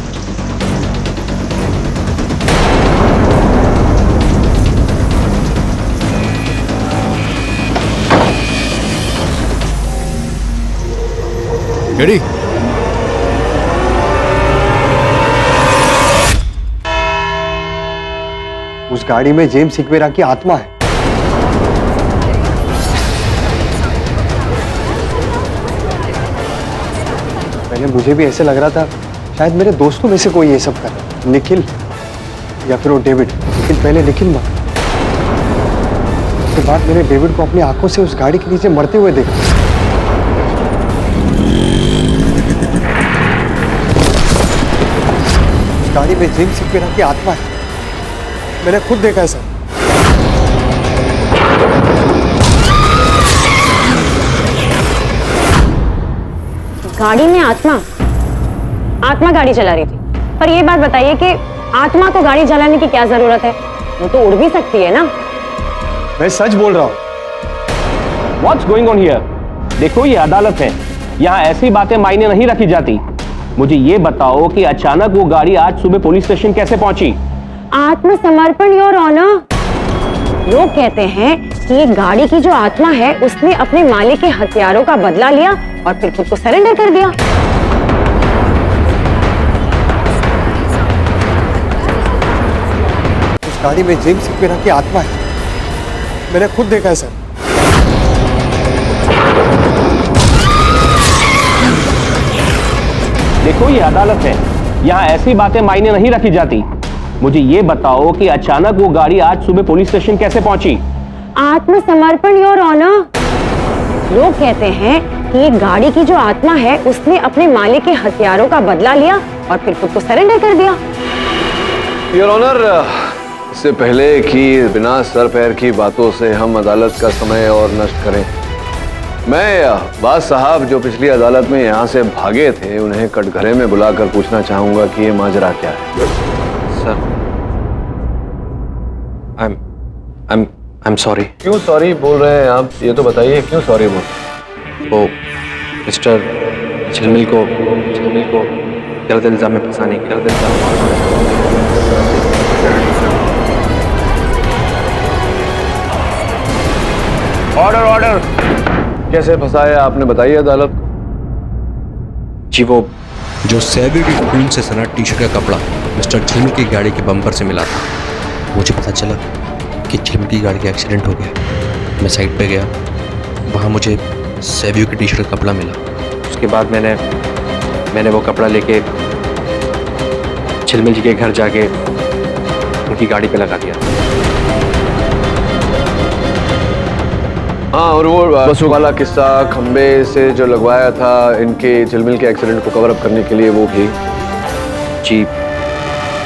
केडी, उस गाड़ी में जेम्स सिक्वेरा की आत्मा है। पहले मुझे भी ऐसे लग रहा था शायद मेरे दोस्तों में से कोई ये सब करे, निखिल या फिर वो डेविड, लेकिन पहले निखिल मरा। उसके बाद मैंने डेविड को अपनी आंखों से उस गाड़ी के नीचे मरते हुए देखा। उस गाड़ी में जेम्स सिक्वेरा की आत्मा है, मैंने खुद देखा है सर। गाड़ी में आत्मा गाड़ी चला रही थी। पर ये बात बताइए कि आत्मा को गाड़ी चलाने की क्या जरूरत है? वो तो उड़ भी सकती है ना। मैं सच बोल रहा हूँ। What's going on here? देखो ये अदालत है, यहाँ ऐसी बातें मायने नहीं रखी जाती। मुझे ये बताओ कि अचानक वो गाड़ी आज सुबह पुलिस स्टेशन कैसे पहुंची? आत्मसमर्पण योर ऑनर। लोग कहते हैं कि ये गाड़ी की जो आत्मा है उसने अपने मालिक के हथियारों का बदला लिया और फिर खुद को सरेंडर कर दिया। उस गाड़ी में जेम्स सिक्वेरा की आत्मा है, मैंने खुद देखा है सर। देखो ये अदालत है, यहाँ ऐसी बातें मायने नहीं रखी जाती। मुझे ये बताओ कि अचानक वो गाड़ी आज सुबह पुलिस स्टेशन कैसे पहुंची? आत्मसमर्पण योर ऑनर। लोग कहते हैं कि ये गाड़ी की जो आत्मा है उसने अपने मालिक के हथियारों का बदला लिया और फिर खुद को सरेंडर कर दिया। योर ऑनर, इससे पहले कि बिना सर पैर की बातों से हम अदालत का समय और नष्ट करें, मैं बाज साहब जो पिछली अदालत में यहाँ से भागे थे उन्हें कटघरे में बुलाकर पूछना चाहूंगा कि ये माजरा क्या है। Sir, I'm sorry। क्यों सॉरी बोल रहे हैं आप? ये तो बताइए क्यों सॉरी बोल? वो मिस्टर झिलमिल को गलत इल्जाम में फंसाने की ऑर्डर कैसे फंसाया आपने, बताइए अदालत को। जी, वो जो सैवी की खून से सना टी शर्ट का कपड़ा मिस्टर झिलमिल की गाड़ी के बम्पर से मिला था, मुझे पता चला कि झिलमिल की गाड़ी का एक्सीडेंट हो गया। मैं साइड पे गया, वहाँ मुझे सैवी की टी शर्ट का कपड़ा मिला। उसके बाद मैंने वो कपड़ा लेके झिलमिल जी के घर जाके उनकी गाड़ी पे लगा दिया। हाँ, और वो बसों वाला किस्सा खंबे से जो लगवाया था इनके झिलमिल के एक्सीडेंट को कवर अप करने के लिए, वो भी? जी,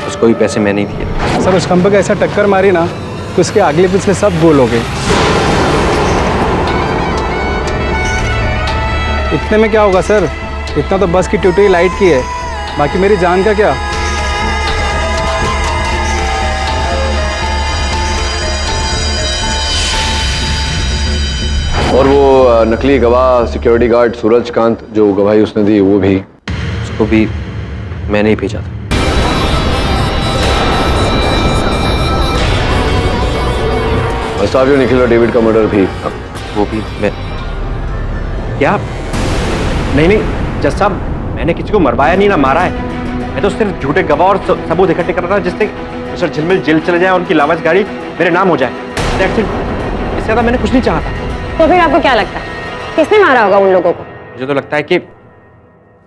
उसको भी पैसे मैंने ही दिए। सर उस खंबे का ऐसा टक्कर मारी ना तो उसके अगले पिछले सब गोल हो गए। इतने में क्या होगा सर, इतना तो बस की ट्यूटरी लाइट की है, बाकी मेरी जान का क्या। और वो नकली गवाह सिक्योरिटी गार्ड सूरजकांत जो गवाही उसने दी, वो भी? उसको भी मैंने ही भेजा था। साहब, निखिल और डेविड का मर्डर भी? वो भी मैं। क्या? नहीं जज साहब, मैंने किसी को मरवाया नहीं ना मारा है। मैं तो सिर्फ झूठे गवाह और सबूत इकट्ठे कर रहा था जिससे मिस्टर झिलमिल जेल चले जाए, उनकी लावारिस गाड़ी मेरे नाम हो जाए। इससे ज्यादा मैंने कुछ नहीं चाहा था। तो फिर आपको क्या लगता है किसने मारा होगा उन लोगों को? मुझे तो लगता है कि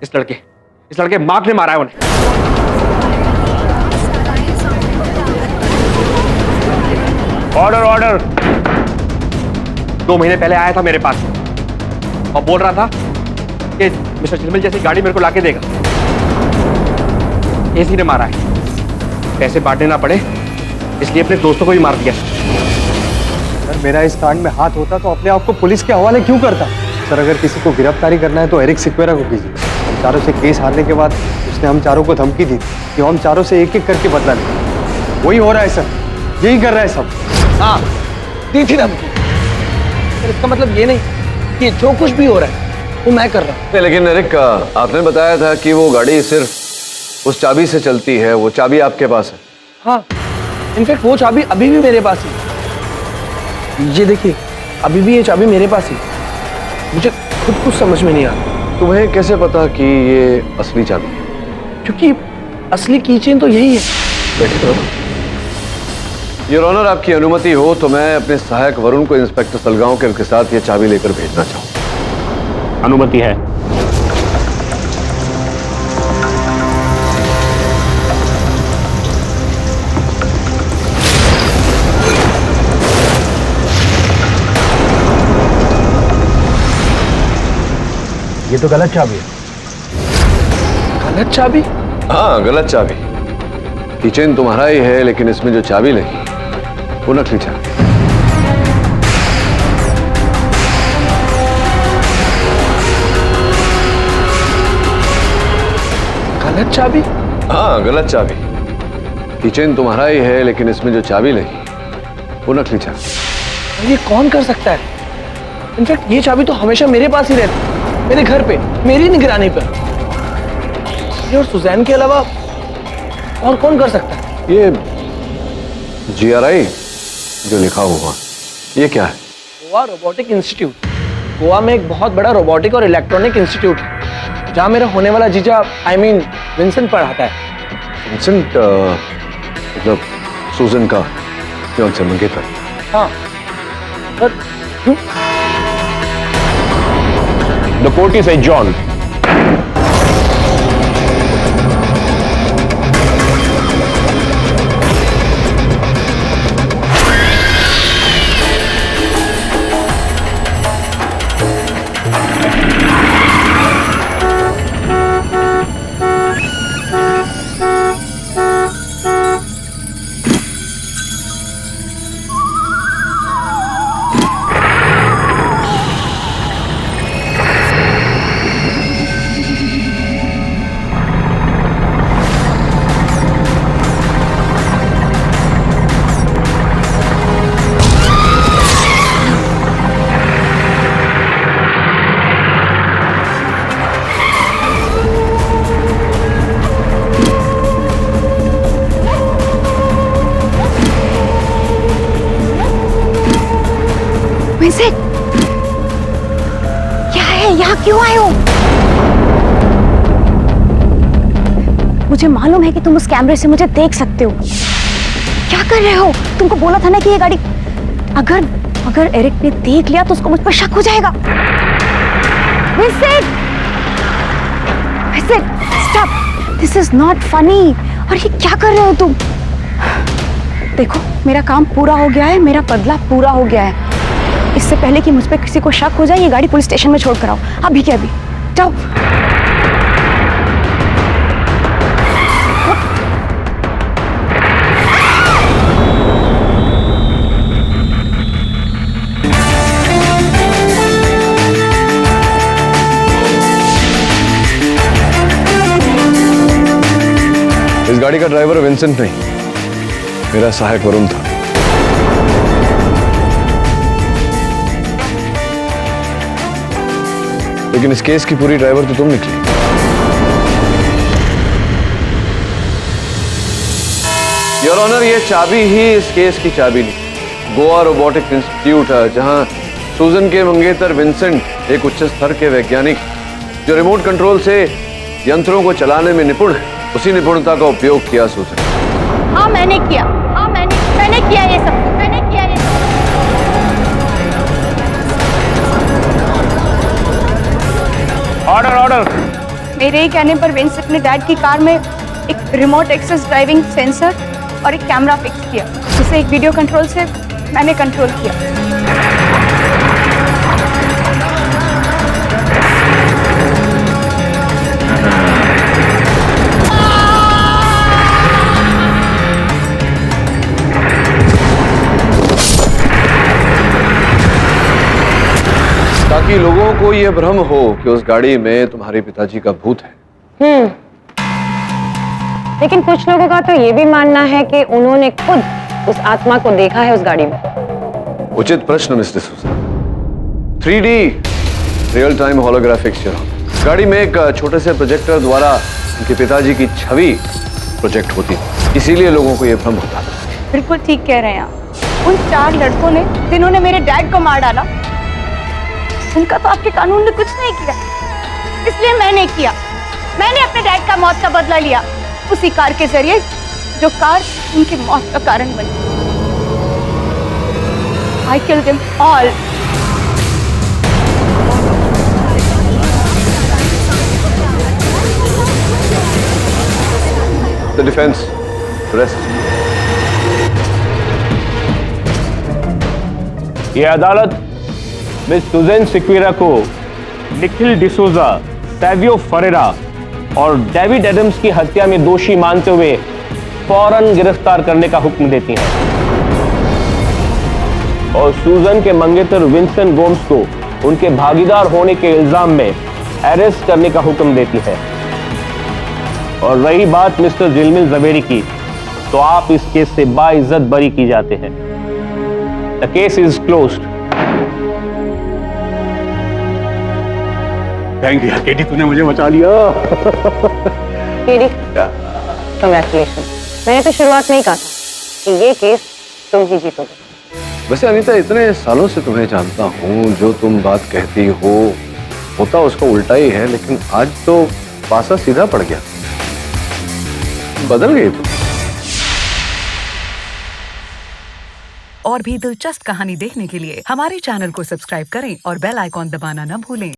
इस लड़के मार्क ने मारा है उन्हें। ऑर्डर 2 महीने पहले आया था मेरे पास और बोल रहा था कि मिस्टर झिलमिल जैसी गाड़ी मेरे को लाके देगा। इसी ने मारा है। पैसे बांटने ना पड़े इसलिए अपने दोस्तों को भी मार दिया। अगर मेरा इस कांड में हाथ होता तो अपने आप को पुलिस के हवाले क्यों करता? सर अगर किसी को गिरफ्तारी करना है तो एरिक सिक्वेरा को कीजिए। हम चारों से केस हारने के बाद उसने हम चारों को धमकी दी कि हम चारों से एक एक करके बदला लेंगे। वही हो रहा है सर, यही कर रहा है सब। हाँ, दी थी धमकी। पर इसका मतलब ये नहीं कि जो कुछ भी हो रहा है वो मैं कर रहा हूँ। नहीं, लेकिन एरिक आपने बताया था कि वो गाड़ी सिर्फ उस चाबी से चलती है, वो चाबी आपके पास है। हाँ, इनफैक्ट वो चाबी अभी भी मेरे पास ही। ये देखिए, अभी भी ये चाबी मेरे पास ही। मुझे खुद कुछ समझ में नहीं आ रहा। तुम्हें कैसे पता कि ये असली चाबी है? क्योंकि असली कीचेन तो यही है। योर ऑनर, आपकी अनुमति हो तो मैं अपने सहायक वरुण को इंस्पेक्टर सलगांवकर के साथ ये चाबी लेकर भेजना चाहूँ। अनुमति है। ये तो गलत चाबी है। गलत चाबी? हाँ, गलत चाबी। किचन तुम्हारा ही है, लेकिन इसमें जो चाबी लगी वो नकली चाबी। गलत चाबी? हाँ, गलत चाबी। किचन तुम्हारा ही है, लेकिन इसमें जो चाबी लगी वो नकली चाबी। ये कौन कर सकता है? इनफैक्ट ये चाबी तो हमेशा मेरे पास ही रहती है, मेरे घर पे, मेरी निगरानी पर। ये और सुजैन के अलावा और कौन कर सकता है? ये GRI जो लिखा हुआ, ये क्या है? Goa robotic institute. गोवा में एक बहुत बड़ा रोबोटिक और इलेक्ट्रॉनिक इंस्टीट्यूट है, जहाँ मेरा होने वाला जीजा विंसेंट पढ़ाता है। विंसेंट मतलब सूजन का फियांसे मंगेतर। हाँ, पर द कोर्ट इज एडजॉर्न्ड। विंसेंट, क्या है? यहाँ क्यों आए हो? मुझे मालूम है कि तुम उस कैमरे से मुझे देख सकते हो। क्या कर रहे हो? तुमको बोला था ना कि ये गाड़ी अगर एरिक ने देख लिया तो उसको मुझ पर शक हो जाएगा। Vincent, stop, this is not funny. और ये क्या कर रहे हो तुम? देखो, मेरा काम पूरा हो गया है, मेरा बदला पूरा हो गया है। इससे पहले कि मुझ पे किसी को शक हो जाए, ये गाड़ी पुलिस स्टेशन में छोड़ कर आओ, अभी के अभी। जाओ। इस गाड़ी का ड्राइवर विंसेंट नहीं, मेरा सहायक वरुण था। लेकिन इस केस की पूरी ड्राइवर तो तुम निकली। योर ऑनर, ये चाबी ही इस केस की चाबी नहीं। गोवा रोबोटिक इंस्टीट्यूट है, जहां सूजन के मंगेतर विंसेंट एक उच्च स्तर के वैज्ञानिक जो रिमोट कंट्रोल से यंत्रों को चलाने में निपुण है, उसी निपुणता का उपयोग किया सूजन। हाँ, मैंने किया। हाँ, मैंने किया ये सब। मैंने किया ये सब। Order order. मेरे ही कहने पर विंसेंट ने डैड की कार में एक रिमोट एक्सेस ड्राइविंग सेंसर और एक कैमरा फिक्स किया, जिसे एक वीडियो कंट्रोल से मैंने कंट्रोल किया। ताकि लोगों को यह भ्रम हो कि उस गाड़ी में तुम्हारे पिताजी का भूत है। लेकिन कुछ लोगों का तो ये भी मानना है कि उन्होंने खुद उस आत्मा को देखा है उस गाड़ी में। उचित प्रश्न मिस्टर सूजा। 3D रियल टाइम होलोग्राफिक इस गाड़ी में एक छोटे से प्रोजेक्टर द्वारा उनके पिताजी की छवि प्रोजेक्ट होती है, इसीलिए लोगों को यह भ्रम होता था। बिल्कुल ठीक कह रहे हैं आप। उन 4 लड़कों ने जिन्होंने मेरे डैड को मार डाला, उनका तो आपके कानून ने कुछ नहीं किया, इसलिए मैंने किया। मैंने अपने डैड का मौत का बदला लिया उसी कार के जरिए जो कार उनकी मौत का कारण बनी। I killed them all. The defense, rest. ये अदालत मिस सुजैन सिक्वेरा को निखिल डिसोजा, सैवियो फरेरा और डेविड एडम्स की हत्या में दोषी मानते हुए फौरन गिरफ्तार करने का हुक्म देती है और सूजन के मंगेतर विंसेंट गोम्स को उनके भागीदार होने के इल्जाम में अरेस्ट करने का हुक्म देती है। और रही बात मिस्टर झिलमिल जवेरी की, तो आप इस केस से बाइज्जत बरी की जाते हैं। The case is closed. Thank you KD, तूने मुझे बचा लिया। KD, congratulation. मैंने तो शुरुआत में ही कहा था कि ये केस तुम ही जीतोगे। वैसे अनीता, इतने सालों से तुम्हें जानता हूँ, जो तुम बात कहती हो होता उसका उल्टा ही है, लेकिन आज तो पासा सीधा पड़ गया, बदल गई तुम। और भी दिलचस्प कहानी देखने के लिए हमारे चैनल को सब्सक्राइब करें और बेल आइकॉन दबाना न भूलें।